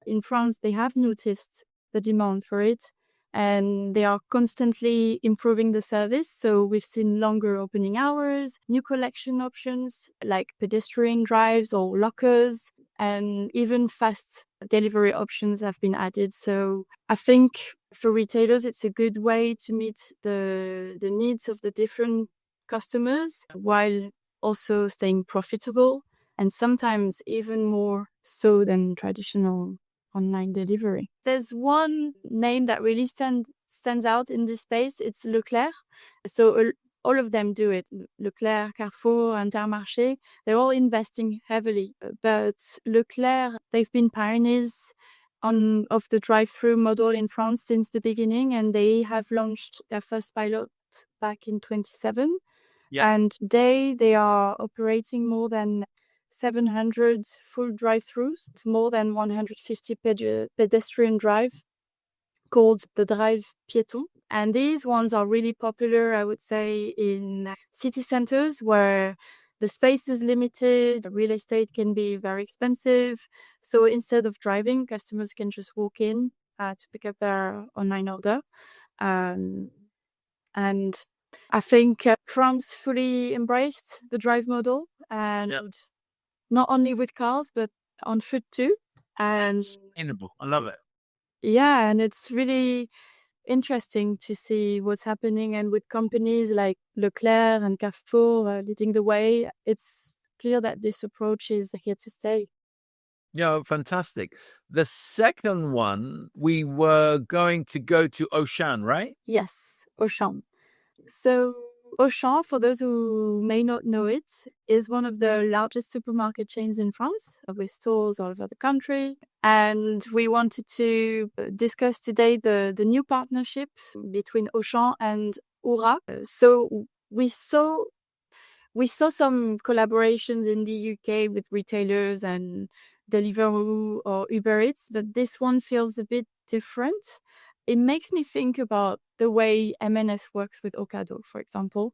in France, they have noticed the demand for it, and they are constantly improving the service. So we've seen longer opening hours, new collection options like pedestrian drives or lockers, and even fast delivery options have been added. So I think for retailers, it's a good way to meet the needs of the different customers while also staying profitable, and sometimes even more so than traditional online delivery. There's one name that really stands out in this space. It's Leclerc. So all of them do it. Leclerc, Carrefour, Intermarché, they're all investing heavily. But Leclerc, they've been pioneers of the drive-through model in France since the beginning, and they have launched their first pilot back in 2017. Yeah. And today they are operating more than 700 full drive-throughs, more than 150 pedestrian drive called the Drive Piéton. And these ones are really popular, I would say, in city centers where the space is limited, the real estate can be very expensive. So instead of driving, customers can just walk in to pick up their online order. And I think France fully embraced the drive model, and not only with cars, but on foot too. And I love it. yeah, and it's really interesting to see what's happening. And with companies like Leclerc and Carrefour leading the way, it's clear that this approach is here to stay. Yeah, fantastic. The second one, we were going to go to Auchan, right? Yes, Auchan. So Auchan, for those who may not know it, is one of the largest supermarket chains in France with stores all over the country. And we wanted to discuss today the new partnership between Auchan and Oura. So we saw some collaborations in the UK with retailers and Deliveroo or Uber Eats, but this one feels a bit different. It makes me think about the way M&S works with Ocado, for example.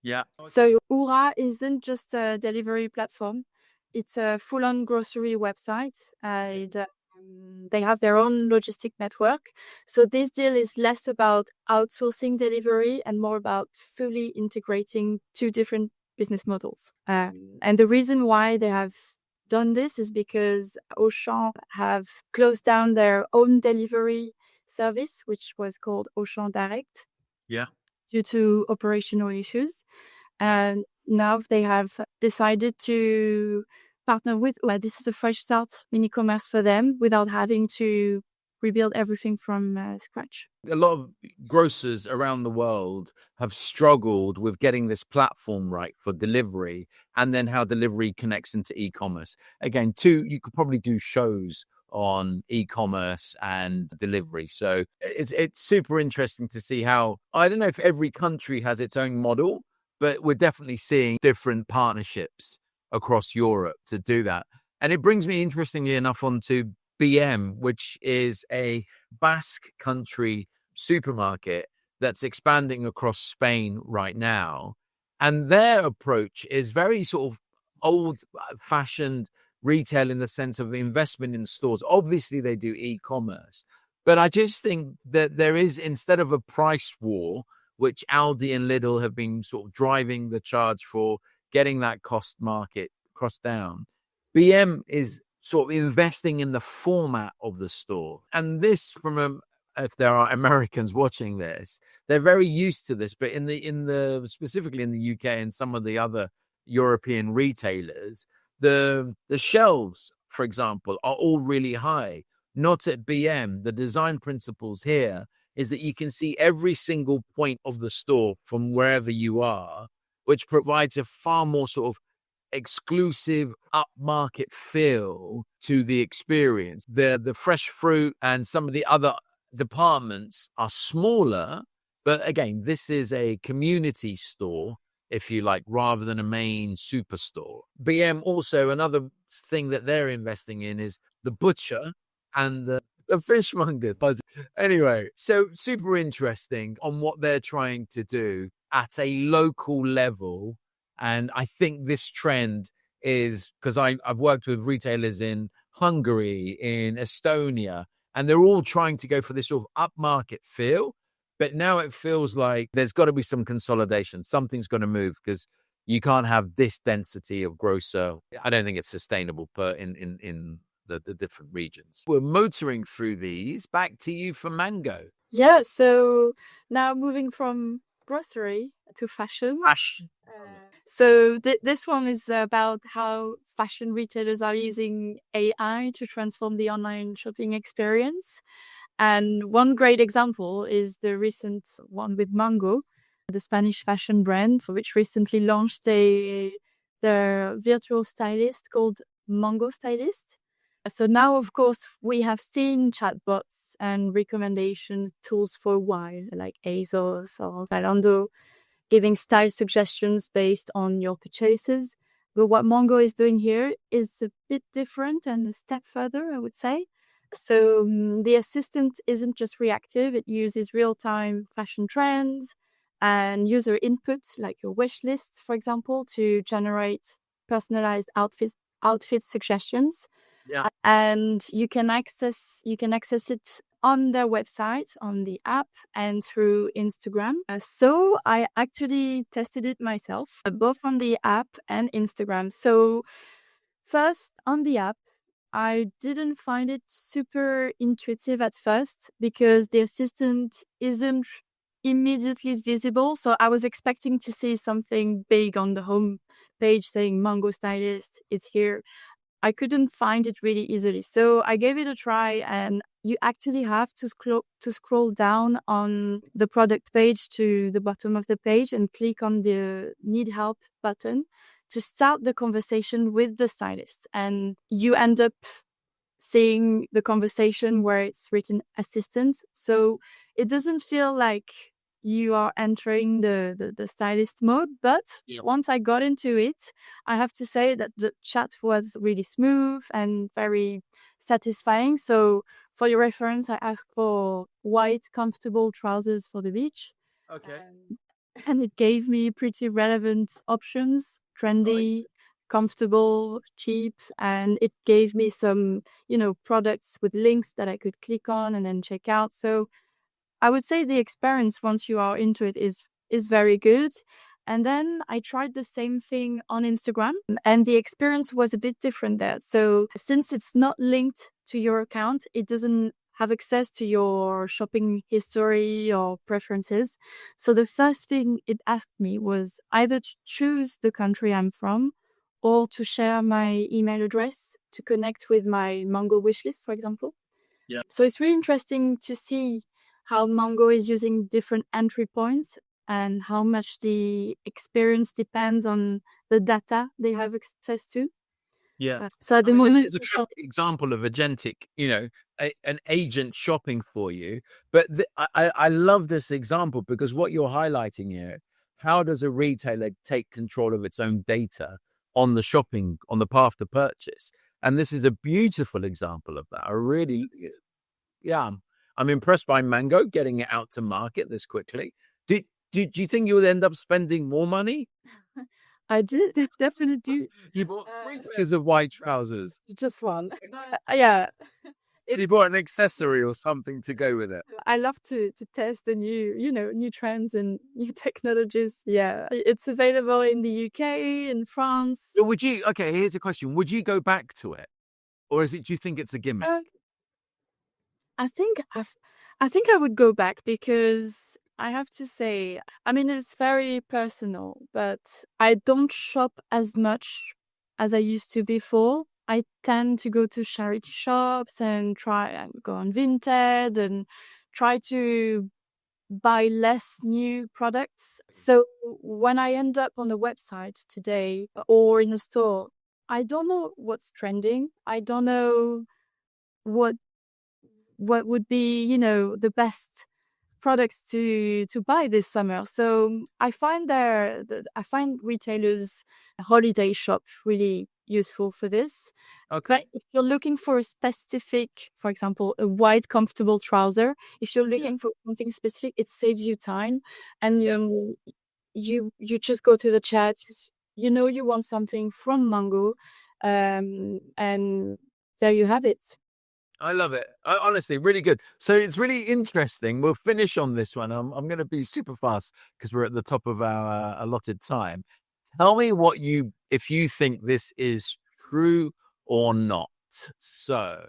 Yeah. So Oura isn't just a delivery platform. It's a full-on grocery website. They have their own logistic network. So this deal is less about outsourcing delivery and more about fully integrating two different business models. And the reason why they have done this is because Auchan have closed down their own delivery service, which was called Auchan Direct. Yeah. Due to operational issues. And now they have decided to partner with, this is a fresh start in e-commerce for them without having to rebuild everything from scratch. A lot of grocers around the world have struggled with getting this platform right for delivery, and then how delivery connects into e-commerce. Again, you could probably do shows on e-commerce and delivery. So it's super interesting to see how, I don't know if every country has its own model, but we're definitely seeing different partnerships across Europe to do that. And it brings me, interestingly enough, onto BM, which is a Basque country supermarket that's expanding across Spain right now. And their approach is very sort of old fashioned retail in the sense of investment in stores. Obviously, they do e-commerce, but I just think that there is, instead of a price war, which Aldi and Lidl have been sort of driving the charge for getting that cost down, BM is sort of investing in the format of the store. And this, if there are Americans watching this, they're very used to this. But in the specifically in the UK and some of the other European retailers, the shelves, for example, are all really high. Not at BM. The design principles here is that you can see every single point of the store from wherever you are, which provides a far more sort of exclusive upmarket feel to the experience. The fresh fruit and some of the other departments are smaller, but again, this is a community store, if you like, rather than a main superstore. BM also, another thing that they're investing in is the butcher and the fishmonger. But anyway, so super interesting on what they're trying to do at a local level. And I think this trend is, because I've worked with retailers in Hungary, in Estonia, and they're all trying to go for this sort of upmarket feel. But now it feels like there's got to be some consolidation. Something's going to move, because you can't have this density of grocer. I don't think it's sustainable in the different regions. We're motoring through these. Back to you for Mango. Yeah, so now moving from grocery to fashion. So this one is about how fashion retailers are using AI to transform the online shopping experience. And one great example is the recent one with Mango, the Spanish fashion brand, which recently launched their virtual stylist called Mango Stylist. So now, of course, we have seen chatbots and recommendation tools for a while, like ASOS or Zalando, giving style suggestions based on your purchases. But what Mango is doing here is a bit different and a step further, I would say. So the assistant isn't just reactive, it uses real-time fashion trends and user input, like your wish list, for example, to generate personalized outfit suggestions. Yeah. And you can access it on their website, on the app, and through Instagram. So I actually tested it myself, both on the app and Instagram. So first, on the app, I didn't find it super intuitive at first because the assistant isn't immediately visible. So I was expecting to see something big on the home page saying Mango Stylist is here. I couldn't find it really easily. So I gave it a try, and you actually have to scroll down on the product page to the bottom of the page and click on the Need Help button to start the conversation with the stylist. And you end up seeing the conversation where it's written assistant. So it doesn't feel like you are entering the stylist mode. But once I got into it, I have to say that the chat was really smooth and very satisfying. So for your reference, I asked for white, comfortable trousers for the beach. Okay. And it gave me pretty relevant options, trendy, comfortable, cheap. And it gave me some, products with links that I could click on and then check out. So I would say the experience once you are into it is very good. And then I tried the same thing on Instagram, and the experience was a bit different there. So since it's not linked to your account, it doesn't have access to your shopping history or preferences. So the first thing it asked me was either to choose the country I'm from or to share my email address to connect with my Mango wishlist, for example. Yeah. So it's really interesting to see how Mango is using different entry points and how much the experience depends on the data they have access to. Yeah. So at the I mean, moment, this is a classic example of agentic, an agent shopping for you. But I love this example because what you're highlighting here, how does a retailer take control of its own data on the path to purchase? And this is a beautiful example of that. I'm impressed by Mango getting it out to market this quickly. Do you think you would end up spending more money? I did definitely do. You bought 3 pairs of white trousers. Just one. Yeah. You bought an accessory or something to go with it. I love to test the new trends and new technologies. Yeah, it's available in the UK, in France. So here's a question. Would you go back to it? Or do you think it's a gimmick? I think I would go back because I have to say, I mean, it's very personal, but I don't shop as much as I used to before. I tend to go to charity shops and go on Vinted and try to buy less new products. So when I end up on the website today or in a store, I don't know what's trending. I don't know what would be, the best products to buy this summer. So I find retailers holiday shop really useful for this. Okay. But if you're looking for a specific, for example, a white comfortable trouser, if you're looking for something specific, it saves you time, and you just go to the chat. You want something from Mango, and there you have it. I love it. Honestly, really good. So it's really interesting. We'll finish on this one. I'm going to be super fast because we're at the top of our allotted time. Tell me if you think this is true or not. So,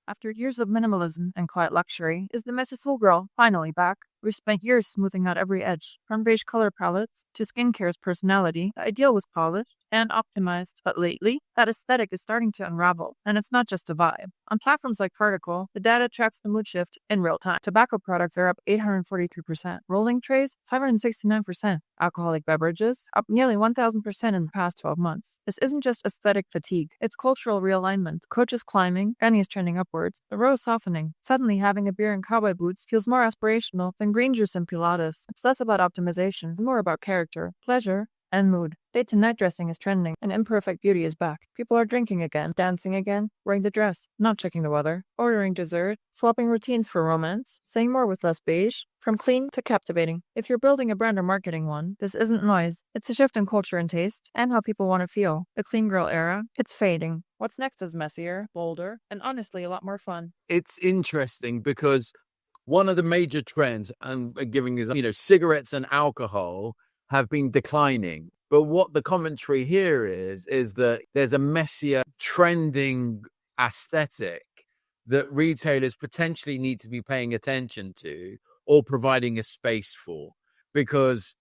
After years of minimalism and quiet luxury, is the messy soul girl finally back? We've spent years smoothing out every edge, from beige color palettes to skincare's personality. The ideal was polished and optimized, but lately, that aesthetic is starting to unravel, and it's not just a vibe. On platforms like Particle, the data tracks the mood shift in real time. Tobacco products are up 843%, rolling trays 569%, alcoholic beverages up nearly 1,000% in the past 12 months. This isn't just aesthetic fatigue, it's cultural realignment. Coaches climbing, pennies trending upwards, the row softening. Suddenly, having a beer in cowboy boots feels more aspirational than green juice and Pilates. It's less about optimization and more about character, pleasure, and mood. Day to night dressing is trending, and imperfect beauty is back. People are drinking again, dancing again, wearing the dress, not checking the weather, ordering dessert, swapping routines for romance, saying more with less beige, from clean to captivating. If you're building a brand or marketing one, this isn't noise. It's a shift in culture and taste, and how people want to feel. The clean girl era, it's fading. What's next is messier, bolder, and honestly a lot more fun. it's interesting because one of the major trends, and giving is, cigarettes and alcohol have been declining. But what the commentary here is that there's a messier trending aesthetic that retailers potentially need to be paying attention to or providing a space for, because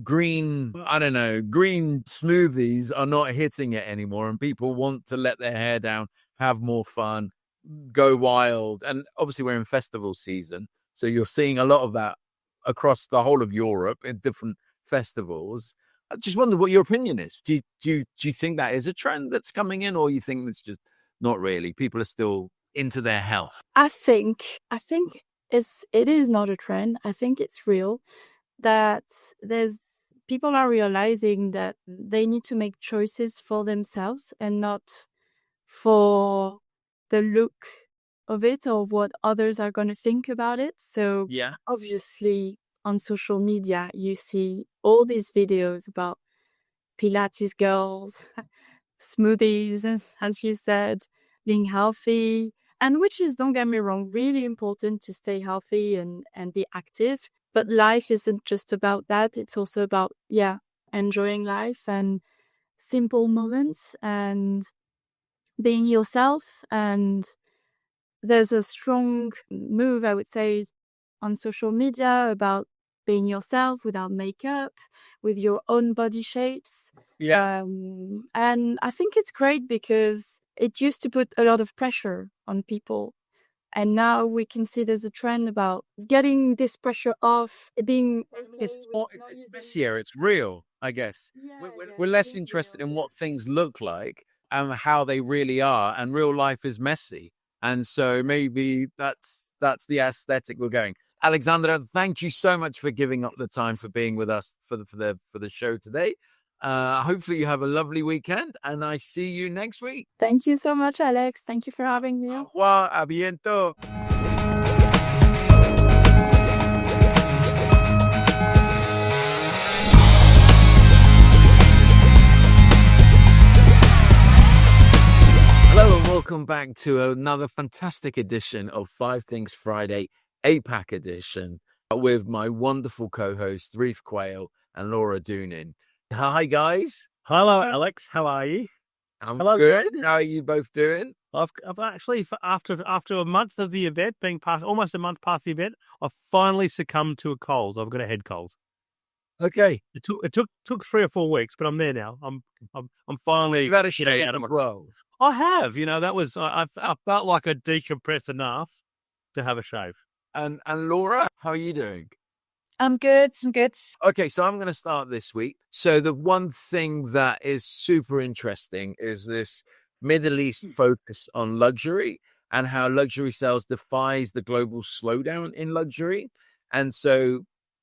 green smoothies are not hitting it anymore, and people want to let their hair down, have more fun, go wild. And obviously we're in festival season, so you're seeing a lot of that across the whole of Europe in different festivals. I just wonder what your opinion is. Do you think that is a trend that's coming in, or you think it's just not really? People are still into their health. I think it is not a trend. I think it's real that people are realizing that they need to make choices for themselves and not for the look of it or what others are going to think about it. So Yeah. obviously on social media, you see all these videos about Pilates girls, smoothies, as you said, being healthy, and which is, don't get me wrong, really important to stay healthy and be active. But life isn't just about that. It's also about, enjoying life and simple moments and being yourself. And there's a strong move, I would say, on social media about being yourself without makeup, with your own body shapes. Yeah. And I think it's great because it used to put a lot of pressure on people And now we can see there's a trend about getting this pressure off, being This year, it's real, I guess. We're less interested in what things look like and how they really are. And real life is messy. And so maybe that's the aesthetic we're going. Alexandra, thank you so much for giving up the time for being with us for the show today. Hopefully you have a lovely weekend, and I see you next week. Thank you so much, Alex. Thank you for having me. Au revoir, à bientôt. Hello and welcome back to another fantastic edition of 5 Things Friday, APAC edition, with my wonderful co-hosts, Ryf Quail and Laura Doonan. Hi, guys. Hello, Alex. How are you? Hello, good. How are you both doing? I've actually, after a month of the event, almost a month past the event, I've finally succumbed to a cold. I've got a head cold. Okay. It took 3 or 4 weeks, but I'm there now. I'm finally. You've had a shit out of my world. I have. That was I felt like I decompressed enough to have a shave. And Laura, how are you doing? I'm good. Okay, so I'm going to start this week. So the one thing that is super interesting is this Middle East focus on luxury and how luxury sales defies the global slowdown in luxury. And so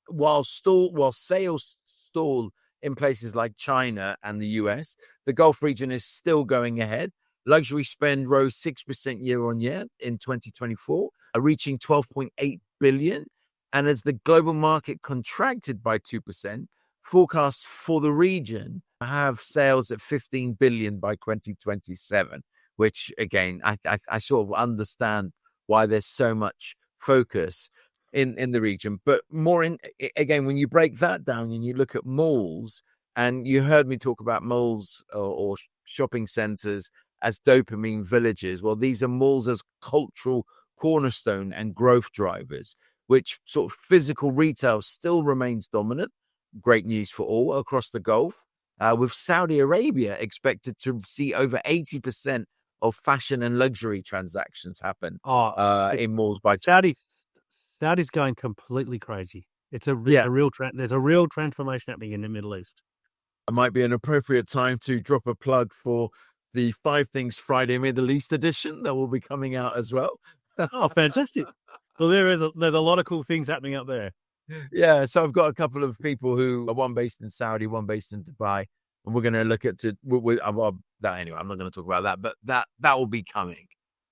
while sales stall in places like China and the US, the Gulf region is still going ahead. Luxury spend rose 6% year on year in 2024, reaching 12.8 billion. And as the global market contracted by 2%, forecasts for the region have sales at 15 billion by 2027, which again, I sort of understand why there's so much focus in the region. But again, when you break that down and you look at malls, and you heard me talk about malls or shopping centers as dopamine villages. Well, these are malls as cultural cornerstone and growth drivers, which sort of physical retail still remains dominant. Great news for all across the Gulf, with Saudi Arabia expected to see over 80% of fashion and luxury transactions happen in malls by Saudi's going completely crazy. It's there's a real transformation happening in the Middle East. It might be an appropriate time to drop a plug for the 5 Things Friday Middle East edition that will be coming out as well. Oh, fantastic. Well, there's a lot of cool things happening up there. Yeah, so I've got a couple of people who are one based in Saudi, one based in Dubai, and we're going to look at anyway. I'm not going to talk about that, but that will be coming.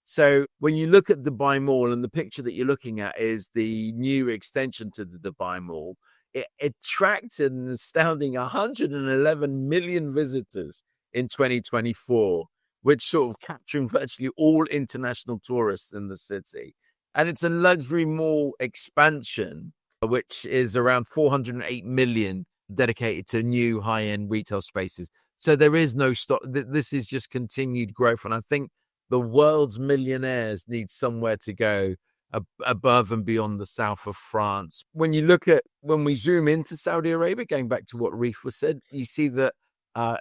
So when you look at Dubai Mall, and the picture that you're looking at is the new extension to the Dubai Mall, it attracted an astounding 111 million visitors in 2024, which sort of capturing virtually all international tourists in the city. And it's a luxury mall expansion, which is around 408 million dedicated to new high-end retail spaces. So there is no stop. This is just continued growth. And I think the world's millionaires need somewhere to go above and beyond the south of France. When we zoom into Saudi Arabia, going back to what Ryf was said, you see that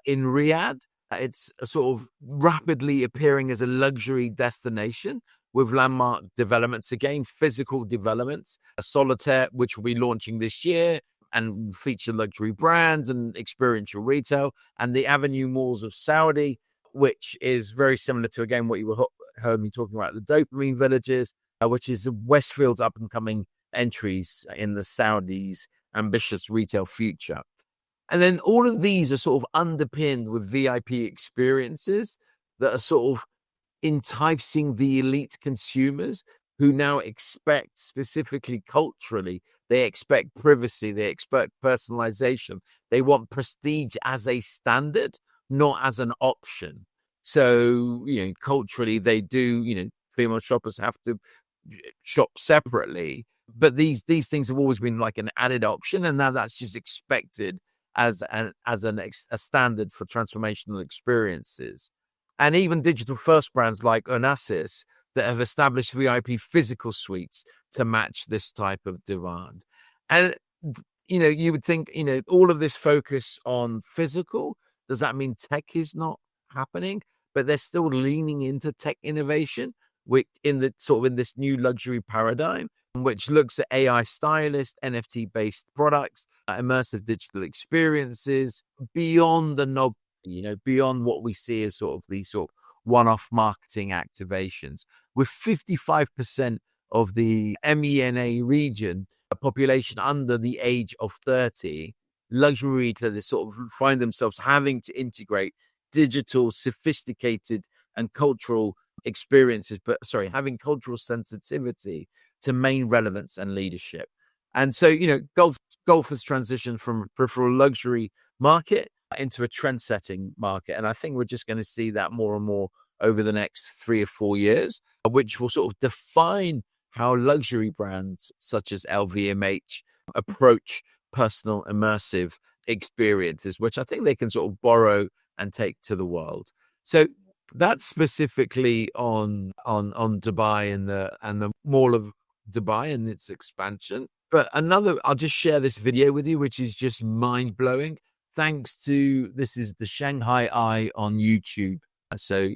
in Riyadh, it's sort of rapidly appearing as a luxury destination with landmark developments, again, physical developments, a Solitaire, which will be launching this year and feature luxury brands and experiential retail, and the Avenue Malls of Saudi, which is very similar to, again, what you heard me talking about, the dopamine villages, which is Westfield's up-and-coming entries in the Saudis' ambitious retail future. And then all of these are sort of underpinned with VIP experiences that are sort of enticing the elite consumers who now expect, specifically culturally, they expect privacy, they expect personalization. They want prestige as a standard, not as an option. So, culturally, they do, female shoppers have to shop separately. But these things have always been like an added option, and now that's just expected as a standard for transformational experiences. And even digital first brands like Onassis that have established VIP physical suites to match this type of demand. And, you would think, all of this focus on physical, does that mean tech is not happening? But they're still leaning into tech innovation which in this new luxury paradigm, which looks at AI stylist, NFT-based products, immersive digital experiences beyond the knob, beyond what we see as sort of these sort of one-off marketing activations. With 55% of the MENA region, a population under the age of 30, luxury retailers sort of find themselves having to integrate digital, sophisticated, and cultural experiences, having cultural sensitivity to main relevance and leadership. And so, golf has transitioned from a peripheral luxury market into a trend-setting market. And I think we're just going to see that more and more over the next 3 or 4 years, which will sort of define how luxury brands such as LVMH approach personal immersive experiences, which I think they can sort of borrow and take to the world. So that's specifically on Dubai and the Mall of Dubai and its expansion. But I'll just share this video with you, which is just mind-blowing. This is the Shanghai Eye on YouTube. So,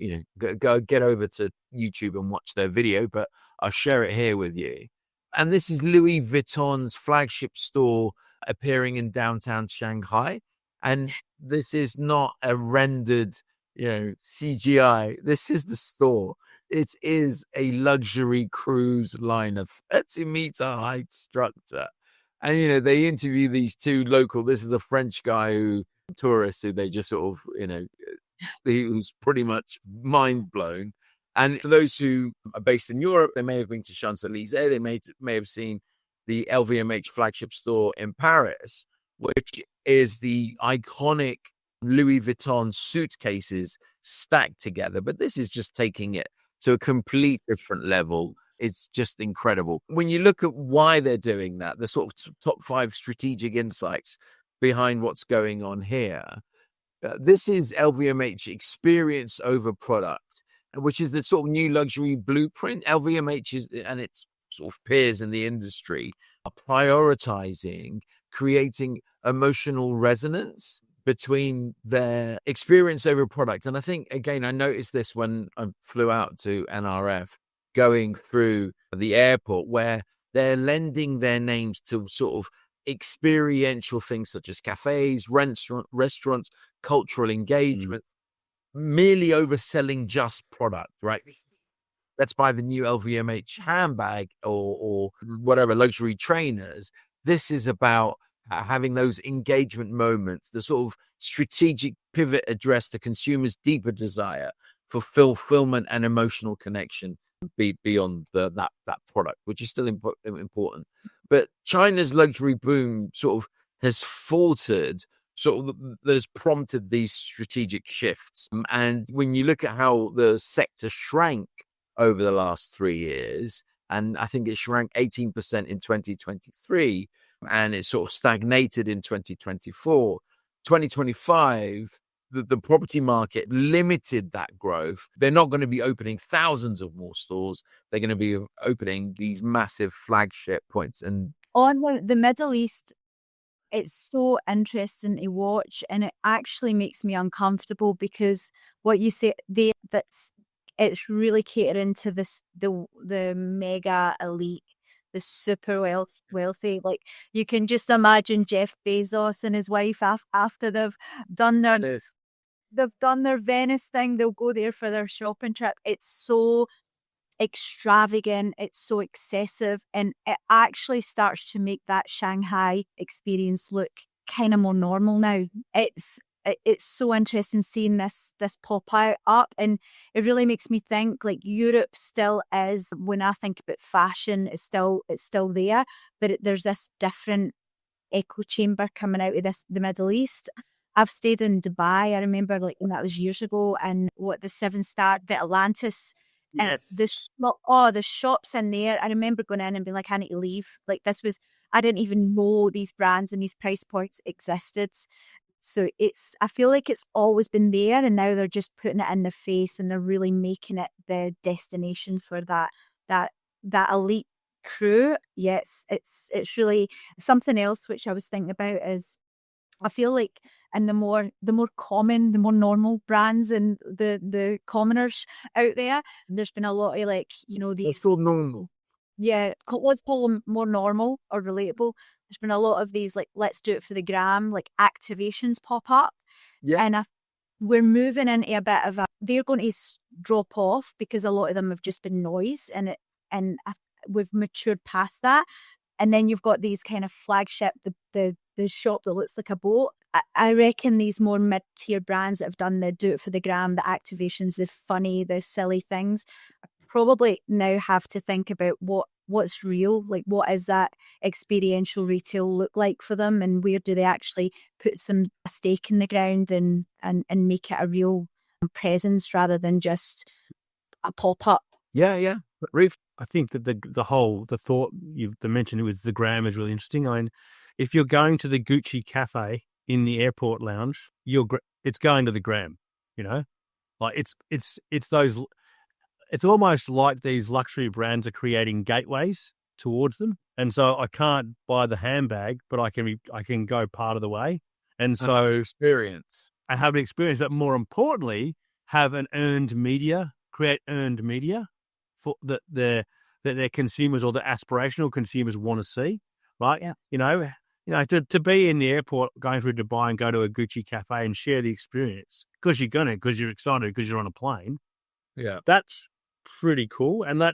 go get over to YouTube and watch their video, but I'll share it here with you. And this is Louis Vuitton's flagship store appearing in downtown Shanghai. And this is not a rendered, CGI. This is the store. It is a luxury cruise liner, 30-meter height structure. And, they interview these two local, this is a French guy tourist who they just sort of, he was pretty much mind blown. And for those who are based in Europe, they may have been to Champs-Élysées. They may have seen the LVMH flagship store in Paris, which is the iconic Louis Vuitton suitcases stacked together. But this is just taking it to a complete different level. It's just incredible. When you look at why they're doing that, the sort of top 5 strategic insights behind what's going on here, this is LVMH experience over product, which is the sort of new luxury blueprint. LVMH and its sort of peers in the industry are prioritizing creating emotional resonance between their experience over product. And I think, again, I noticed this when I flew out to NRF, going through the airport, where they're lending their names to sort of experiential things such as cafes, restaurants, cultural engagement, merely overselling just product, right? Let's buy the new LVMH handbag or whatever, luxury trainers. This is about having those engagement moments, the sort of strategic pivot addressed to consumers' deeper desire for fulfillment and emotional connection beyond that product, which is still important. But China's luxury boom sort of has faltered, sort of that has prompted these strategic shifts. And when you look at how the sector shrank over the last 3 years, and I think it shrank 18% in 2023, and it sort of stagnated in 2024, 2025, the property market limited that growth. They're not going to be opening thousands of more stores. They're going to be opening these massive flagship points. And on the Middle East, it's so interesting to watch, and it actually makes me uncomfortable because what you say it's really catering to the mega elite, the super wealthy. Like, you can just imagine Jeff Bezos and his wife after they've done their Venice thing, they'll go there for their shopping trip. It's so extravagant, it's so excessive, and it actually starts to make that Shanghai experience look kind of more normal now. It's so interesting seeing this pop up, and it really makes me think, like, Europe still is, when I think about fashion, it's still there, but there's this different echo chamber coming out of the Middle East. I've stayed in Dubai. I remember, like, when that was years ago, and the 7-star, the Atlantis, and the shops in there. I remember going in and being like, I need to leave. Like, I didn't even know these brands and these price points existed. So I feel like it's always been there, and now they're just putting it in their face, and they're really making it the destination for that elite crew. Yes, it's really something else which I was thinking about is, I feel like and the more common, the more normal brands and the commoners out there. There's been a lot of like, these, so normal. yeah, let's call them more normal or relatable. There's been a lot of these like, let's do it for the gram, like activations pop up. Yeah. And we're moving into a bit of they're going to drop off because a lot of them have just been noise, and we've matured past that. And then you've got these kind of flagship, the shop that looks like a boat. I reckon these more mid-tier brands that have done the do it for the gram, the activations, the funny, the silly things, probably now have to think about what's real, like what is that experiential retail look like for them, and where do they actually put a stake in the ground and make it a real presence rather than just a pop-up. Yeah. Ryf? I think that the thought you've mentioned with the gram is really interesting. I mean, if you're going to the Gucci cafe in the airport lounge, it's going to the gram, like it's those. It's almost like these luxury brands are creating gateways towards them, and so I can't buy the handbag, but I can go part of the way, and so experience. I have an experience, but more importantly, have an create earned media for that their consumers or the aspirational consumers want to see, right? Yeah. To be in the airport going through Dubai and go to a Gucci cafe and share the experience because you're excited because you're on a plane. Yeah, that's pretty cool. And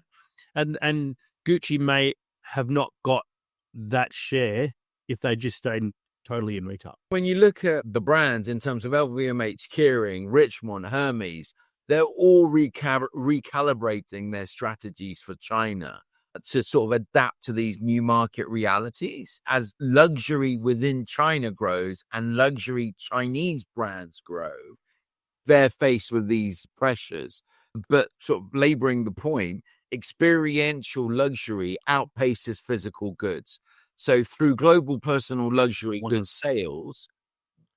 and Gucci may have not got that share if they just stayed totally in retail. When you look at the brands in terms of LVMH, Kering, Richemont, Hermes, they're all recalibrating their strategies for China to sort of adapt to these new market realities. As luxury within China grows and luxury Chinese brands grow, they're faced with these pressures. But sort of laboring the point, experiential luxury outpaces physical goods. So through global personal luxury goods sales,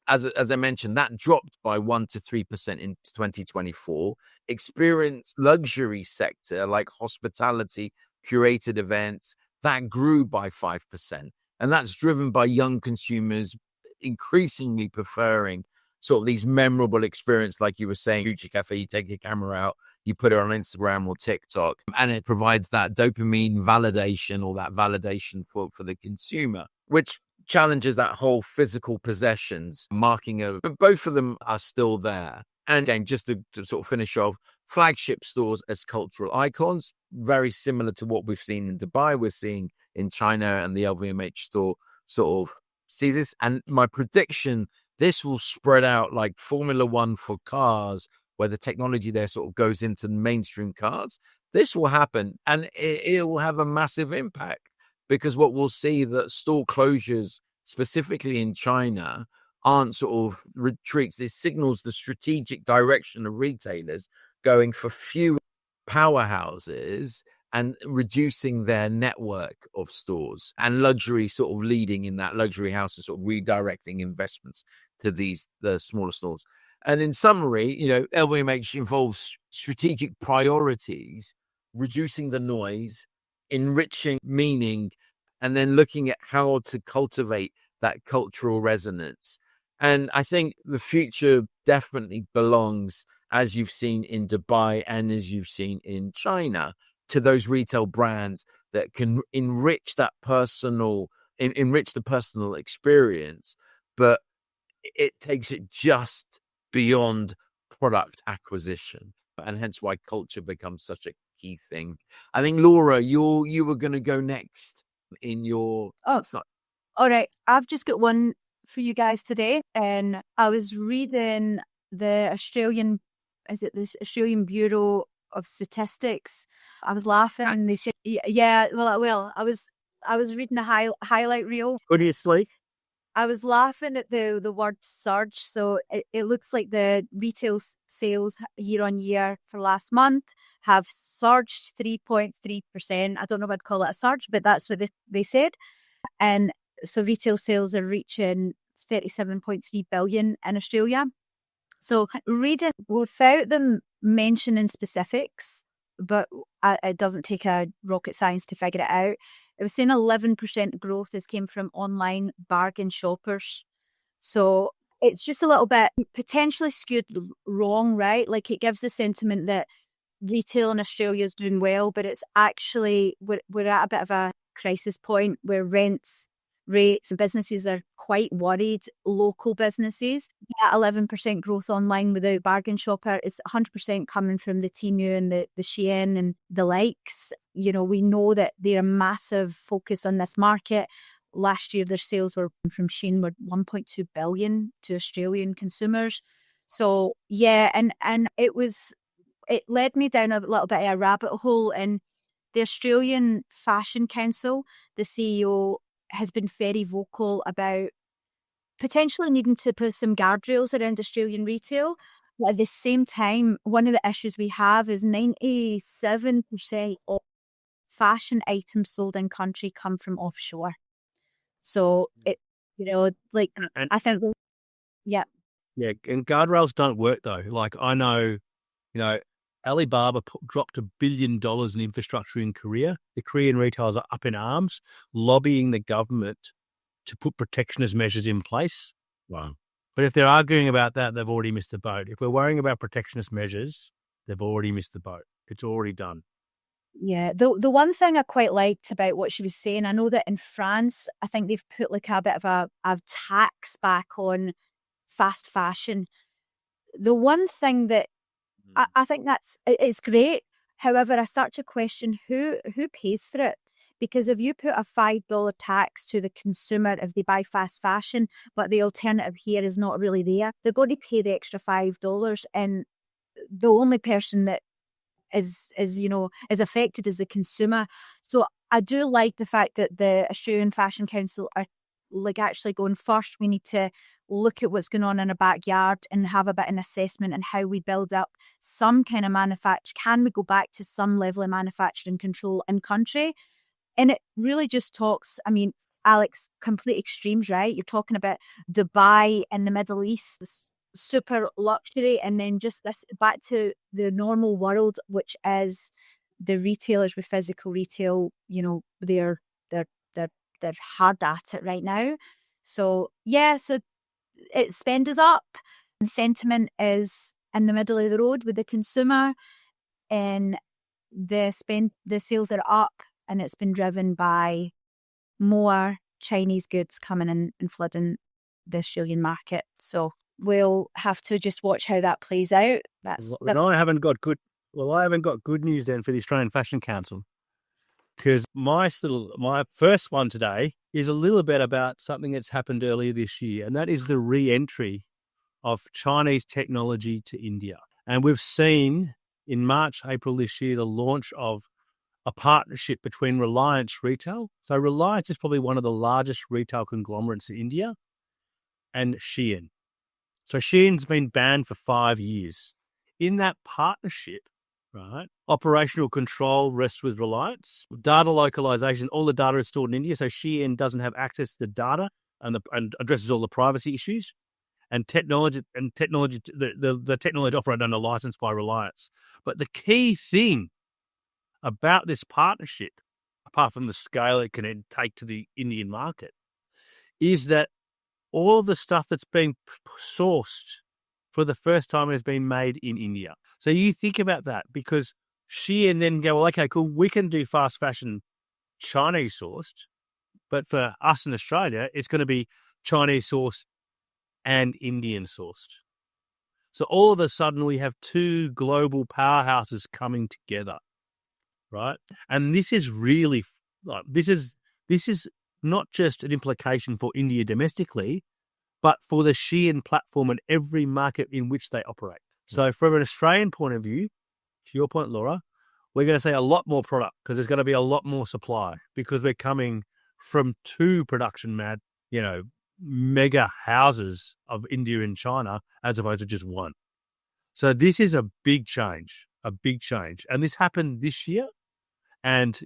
as I mentioned, that dropped by 1 to 3% in 2024. Experience luxury sector like hospitality, curated events, that grew by 5%. And that's driven by young consumers increasingly preferring sort of these memorable experience, like you were saying, Gucci Cafe, you take your camera out, you put it on Instagram or TikTok, and it provides that dopamine validation or that validation for the consumer, which challenges that whole physical possessions marking but both of them are still there. And again, just to sort of finish off, flagship stores as cultural icons, very similar to what we've seen in Dubai, we're seeing in China, and the LVMH store sort of see this. And my prediction, this will spread out like Formula One for cars, where the technology there sort of goes into mainstream cars. This will happen, and it will have a massive impact, because what we'll see that store closures, specifically in China, aren't sort of retreats. It signals the strategic direction of retailers going for fewer powerhouses and reducing their network of stores, and luxury sort of leading in that, luxury houses sort of redirecting investments to the smaller stores. And in summary, LVMH involves strategic priorities, reducing the noise, enriching meaning, and then looking at how to cultivate that cultural resonance. And I think the future definitely belongs, as you've seen in Dubai and as you've seen in China, to those retail brands that can enrich the personal experience, but it takes it just beyond product acquisition, and hence why culture becomes such a key thing. I think, Laura, you were going to go next in your... all right, I've just got one for you guys today, and I was reading the Australian Bureau of Statistics. I was laughing, and they said, yeah, well, I was reading a highlight reel. Go to your sleep. I was laughing at the word surge. So it looks like the retail sales year on year for last month have surged 3.3%. I don't know if I'd call it a surge, but that's what they said. And so retail sales are reaching 37.3 billion in Australia. So reading without them mentioning specifics, but it doesn't take a rocket science to figure it out. It was saying 11% growth has came from online bargain shoppers. So it's just a little bit potentially skewed wrong, right? Like it gives the sentiment that retail in Australia is doing well, but it's actually, we're at a bit of a crisis point where rents, rates, businesses are quite worried. Local businesses, that 11% growth online without bargain shopper is 100% coming from the Temu and the Shein and the likes. You know, we know that they're a massive focus on this market. Last year, their sales were from Shein were 1.2 billion to Australian consumers. So yeah, and it led me down a little bit of a rabbit hole. And the Australian Fashion Council, the CEO has been very vocal about potentially needing to put some guardrails around Australian retail. But at the same time, one of the issues we have is 97% of fashion items sold in country come from offshore. So it, like And I think, yeah. yeah, and guardrails don't work though. Like I know, Alibaba dropped $1 billion in infrastructure in Korea. The Korean retailers are up in arms, lobbying the government to put protectionist measures in place. Wow. But if they're arguing about that, they've already missed the boat. If we're worrying about protectionist measures, they've already missed the boat. It's already done. Yeah, the one thing I quite liked about what she was saying, I know that in France, I think they've put like a bit of a tax back on fast fashion. The one thing that I think it's great. However, I start to question who pays for it. Because if you put a $5 tax to the consumer if they buy fast fashion, but the alternative here is not really there, they're going to pay the extra $5, and the only person that is affected is the consumer. So I do like the fact that the Australian Fashion Council are like actually going, first we need to look at what's going on in our backyard and have a bit of an assessment on how we build up some kind of manufacture. Can we go back to some level of manufacturing control in country? And it really just talks, I mean, Alex, complete extremes, right? You're talking about Dubai in the Middle East, this super luxury, and then just this back to the normal world, which is the retailers with physical retail, they're hard at it right now. So yeah, so spend is up and sentiment is in the middle of the road with the consumer, and the sales are up, and it's been driven by more Chinese goods coming in and flooding the Australian market. So we'll have to just watch how that plays out. I haven't got good news then for the Australian Fashion Council, because my first one today is a little bit about something that's happened earlier this year, and that is the re-entry of Chinese technology to India. And we've seen in March, April this year, the launch of a partnership between Reliance Retail. So Reliance is probably one of the largest retail conglomerates in India, and Shein. So Shein's been banned for 5 years. In that partnership, right, operational control rests with Reliance. Data localization, all the data is stored in India, so Shein doesn't have access to the data and addresses all the privacy issues. And technology, the technology operated under license by Reliance. But the key thing about this partnership, apart from the scale it can take to the Indian market, is that all of the stuff that's being sourced for the first time has been made in India. So you think about that, because Shein then go, well, okay, cool, we can do fast fashion Chinese sourced, but for us in Australia, it's going to be Chinese sourced and Indian sourced. So all of a sudden we have two global powerhouses coming together, right? And this is really like this is not just an implication for India domestically, but for the Shein platform and every market in which they operate. So from an Australian point of view, to your point, Laura, we're going to see a lot more product because there's going to be a lot more supply, because we're coming from two production mega houses of India and China as opposed to just one. So this is a big change. And this happened this year. And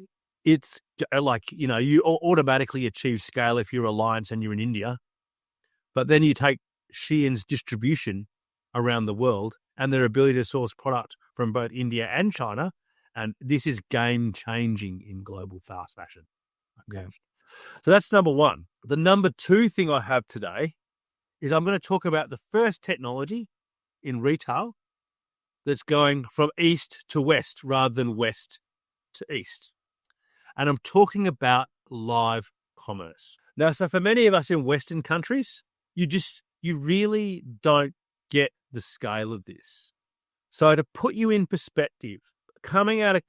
it's like, you automatically achieve scale if you're Reliance and you're in India. But then you take Shein's distribution around the world and their ability to source product from both India and China. And this is game changing in global fast fashion. Okay. So that's number one. The number two thing I have today is I'm going to talk about the first technology in retail that's going from east to west rather than west to east. And I'm talking about live commerce. Now, so for many of us in Western countries, you really don't get the scale of this. So to put you in perspective, coming out of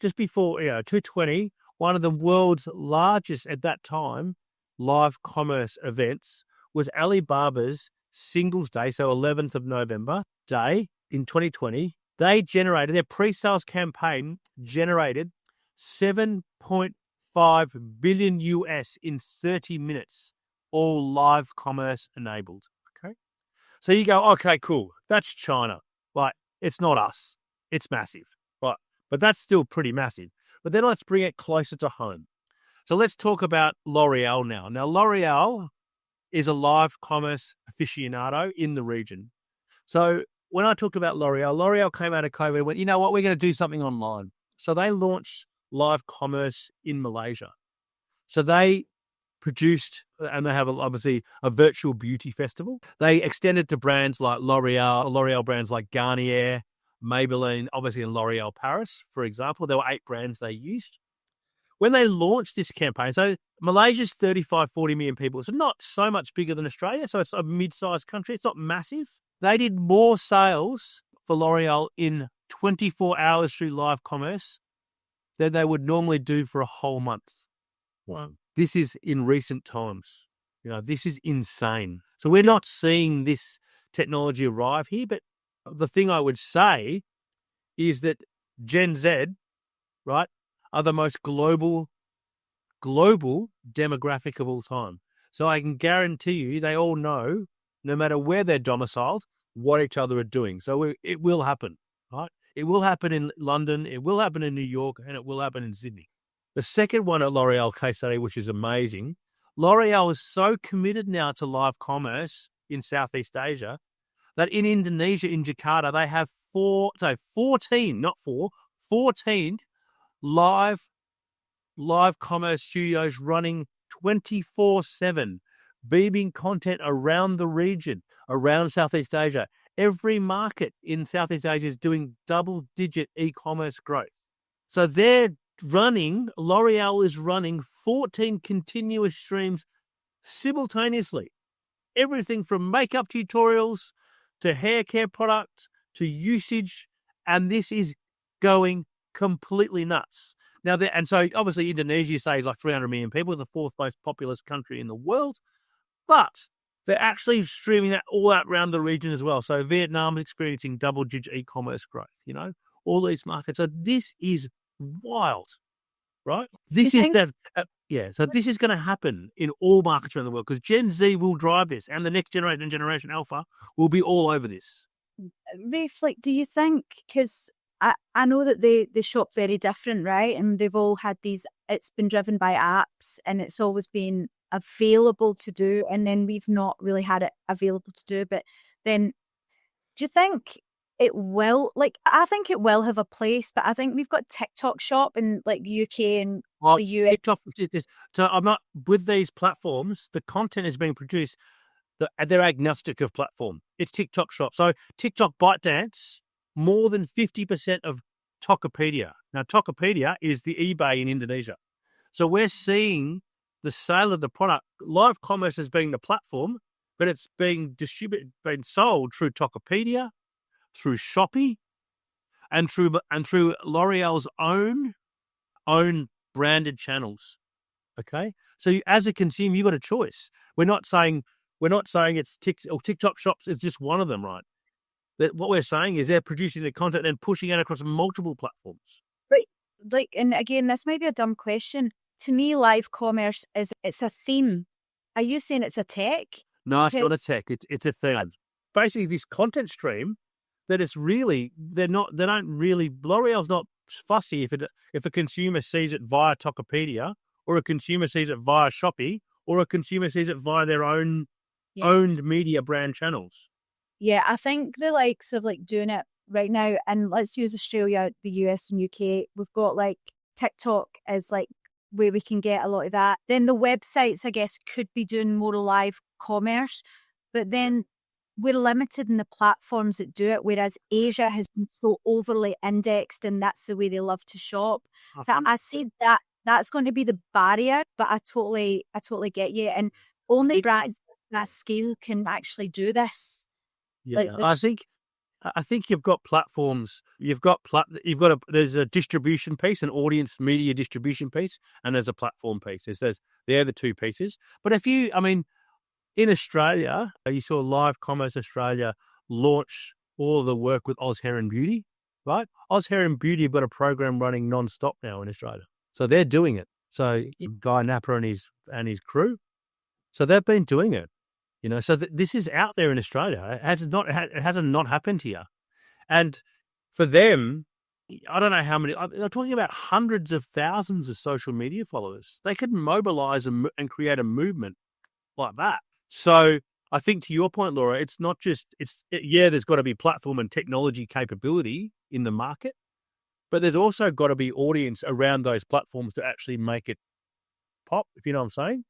just before 220, one of the world's largest at that time live commerce events was Alibaba's Singles Day, so 11th of November day in 2020. They generated, their pre-sales campaign generated 7.5 billion US in 30 minutes, all live commerce enabled. Okay. So you go, okay, cool. That's China. Like, it's not us. It's massive. Right. But that's still pretty massive. But then let's bring it closer to home. So let's talk about L'Oreal now. Now, L'Oreal is a live commerce aficionado in the region. So when I talk about L'Oreal came out of COVID and went, you know what, we're going to do something online. So they launched live commerce in Malaysia. So they produced, and they have obviously a virtual beauty festival. They extended to brands like L'Oreal brands like Garnier, Maybelline, obviously in L'Oreal Paris, for example. There were 8 brands they used. When they launched this campaign, so Malaysia's 35, 40 million people. So not so much bigger than Australia. So it's a mid-sized country. It's not massive. They did more sales for L'Oreal in 24 hours through live commerce than they would normally do for a whole month. Wow. This is in recent times. This is insane. So we're not seeing this technology arrive here, but the thing I would say is that Gen Z, right, are the most global demographic of all time. So I can guarantee you they all know, no matter where they're domiciled, what each other are doing. So it will happen, right? It will happen in London, it will happen in New York, and it will happen in Sydney. The second one at L'Oreal case study, which is amazing, L'Oreal is so committed now to live commerce in Southeast Asia that in Indonesia, in Jakarta, they have 14 live commerce studios running 24/7, beaming content around the region, around Southeast Asia. Every market in Southeast Asia is doing double-digit e-commerce growth. So L'Oreal is running 14 continuous streams simultaneously. Everything from makeup tutorials to hair care products to usage, and this is going completely nuts. Now, and so obviously Indonesia, you say, is like 300 million people, the 4th most populous country in the world, but they're actually streaming that all out around the region as well. So Vietnam is experiencing double-digit e-commerce growth, all these markets. So this is wild, right? This is So this is going to happen in all markets around the world because Gen Z will drive this, and the next generation and Generation Alpha will be all over this. Ryf, do you think, because I know that they shop very different, right? And they've all had it's been driven by apps and it's always been available to do. And then we've not really had it available to do. But then do you think it will, I think it will have a place, but I think we've got TikTok shop in UK and the US. TikTok, so I'm not, with these platforms, the content is being produced, they're agnostic of platform. It's TikTok shop. So TikTok ByteDance, more than 50% of Tokopedia. Now, Tokopedia is the eBay in Indonesia. So we're seeing the sale of the product. Live commerce is being the platform, but it's being sold through Tokopedia, through Shopee, and through L'Oreal's own branded channels. Okay, so as a consumer, you've got a choice. We're not saying it's TikTok shops. It's just one of them, right? That what we're saying is they're producing the content and pushing it across multiple platforms. Right. And again, this might be a dumb question. To me, live commerce it's a theme. Are you saying it's a tech? No, it's not a tech. It's a thing. Basically, this content stream that is really L'Oreal's not fussy if a consumer sees it via Tokopedia or a consumer sees it via Shopee or a consumer sees it via their own owned media brand channels. Yeah, I think the likes of doing it right now, and let's use Australia, the US and UK, we've got TikTok as where we can get a lot of that. Then the websites, I guess, could be doing more live commerce. but then we're limited in the platforms that do it, whereas Asia has been so overly indexed and that's the way they love to shop. So I see that that's going to be the barrier, but I totally get you. And only brands at that scale can actually do this. Yeah, I think you've got platforms. There's a distribution piece, an audience media distribution piece, and there's a platform piece. They're the two pieces. But in Australia, you saw Live Commerce Australia launch all of the work with Oz Hair and Beauty, right? Oz Hair and Beauty have got a program running non-stop now in Australia. So they're doing it. So Guy Napper and his crew. So they've been doing it, so this is out there in Australia. It hasn't not happened here. And for them, I don't know how many, they're talking about hundreds of thousands of social media followers. They could mobilize and create a movement like that. So I think to your point, Laura, it's not just, there's got to be platform and technology capability in the market, but there's also got to be audience around those platforms to actually make it pop, if you know what I'm saying.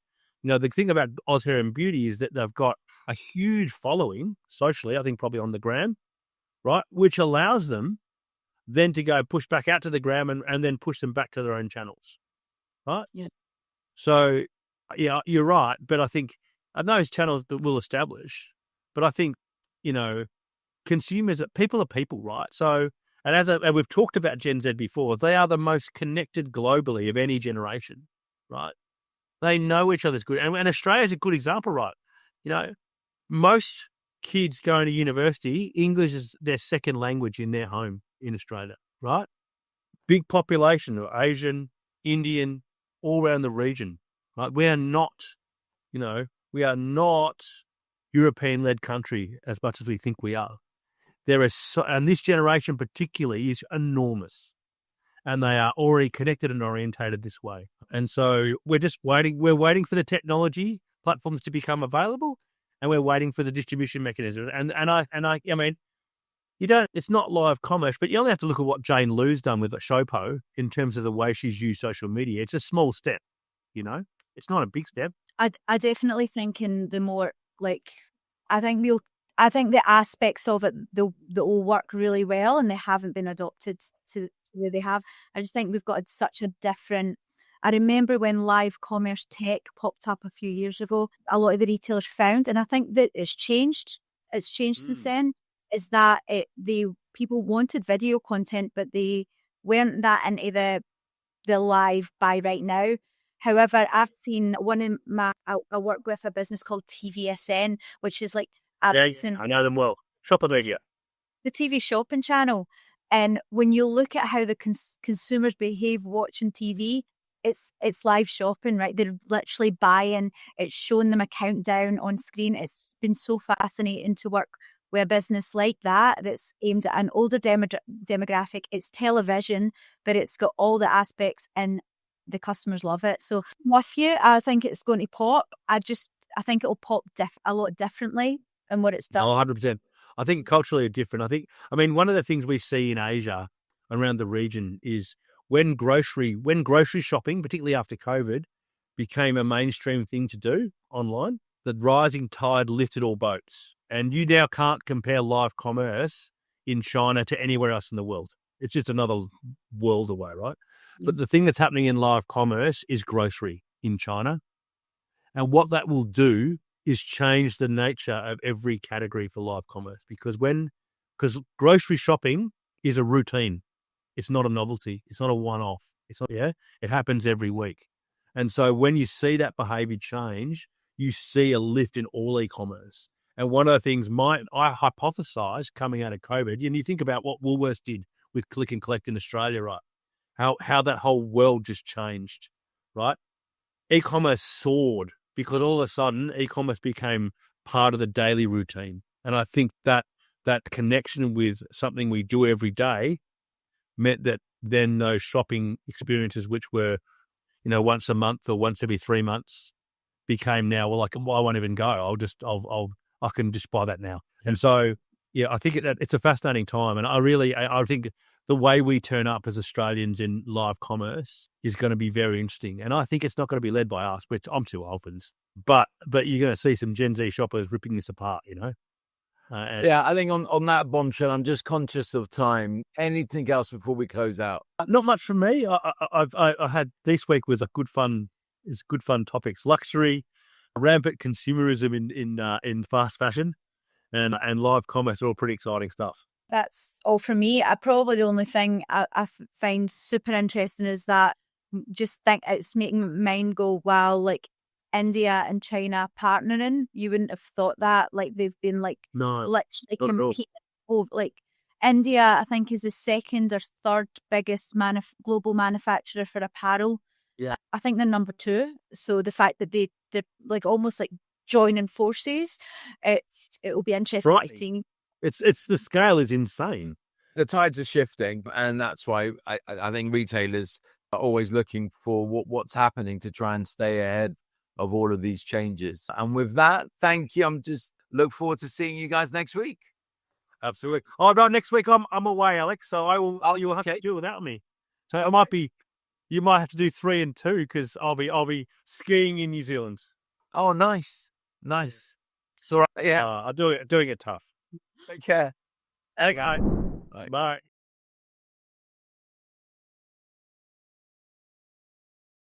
The thing about Oz Hair and Beauty is that they've got a huge following socially, I think probably on the gram, right? Which allows them then to go push back out to the gram and then push them back to their own channels, right? Yeah. So, yeah, you're right. But I think those channels that will establish, but I think, consumers, people are people, right? So, and we've talked about Gen Z before, they are the most connected globally of any generation, right? They know each other's good. And Australia's a good example, right? Most kids going to university, English is their second language in their home in Australia, right? Big population of Asian, Indian, all around the region, right? We are not European-led country as much as we think we are. And this generation particularly is enormous. And they are already connected and orientated this way. And so we're just waiting. We're waiting for the technology platforms to become available, and we're waiting for the distribution mechanism. And I mean, it's not live commerce, but you only have to look at what Jane Lou's done with Shopify in terms of the way she's used social media. It's a small step, it's not a big step. I definitely think in the more I think the aspects of it they'll all work really well, and they haven't been adopted to where they have. I just think we've got such a different. I remember when live commerce tech popped up a few years ago, a lot of the retailers found, and I think that it's changed. It's changed since then. Is that people wanted video content, but they weren't that into the live buy right now. However, I've seen I work with a business called TVSN, which is like I know them well. Shopper Media, the TV shopping channel. And when you look at how the consumers behave watching TV, it's live shopping, right? They're literally buying. It's showing them a countdown on screen. It's been so fascinating to work with a business like that that's aimed at an older demographic. It's television, but it's got all the aspects and the customers love it. So with you, I think it's going to pop. I think it'll pop a lot differently than what it's done. 100%. I think culturally different. One of the things we see in Asia around the region is when grocery shopping, particularly after COVID, became a mainstream thing to do online, the rising tide lifted all boats. And you now can't compare live commerce in China to anywhere else in the world. It's just another world away, right? Yeah. But the thing that's happening in live commerce is grocery in China. And what that will do is change the nature of every category for live commerce, because grocery shopping is a routine. It's not a novelty. It's not a one-off. It happens every week. And so when you see that behavior change, you see a lift in all e-commerce. And one of the things I hypothesize coming out of COVID, and you think about what Woolworths did with click and collect in Australia, right? How that whole world just changed, right? E-commerce soared because all of a sudden e-commerce became part of the daily routine. And I think that connection with something we do every day meant that then those shopping experiences, which were, once a month or once every 3 months, became now, well, I won't even go. I can just buy that now. And so, yeah, I think it's a fascinating time. And I think the way we turn up as Australians in live commerce is going to be very interesting. And I think it's not going to be led by us, which I'm too old for this. But you're going to see some Gen Z shoppers ripping this apart, you know? Yeah, I think on that bombshell, I'm just conscious of time. Anything else before we close out? Not much from me. I had this week was good fun topics: luxury, rampant consumerism in fast fashion, and live commerce are all pretty exciting stuff. That's all from me. Probably the only thing I find super interesting is that just think it's making my mind go, wow, like India and China partnering. You wouldn't have thought that. Like they've been like literally competing over. Like India, I think, is the second or third biggest global manufacturer for apparel. Yeah, I think they're number 2. So the fact that they're like almost like joining forces, it'll be interesting. Right. It's the scale is insane. The tides are shifting, and that's why I think retailers are always looking for what's happening to try and stay ahead of all of these changes. And with that, thank you. I'm just look forward to seeing you guys next week. Absolutely. Oh no, next week I'm away, Alex. So I will. You will have to do without me. So you might have to do 3 and 2 because I'll be skiing in New Zealand. Oh, nice. It's all right. Yeah, I'm doing it tough. Take care. Hey guys. Bye.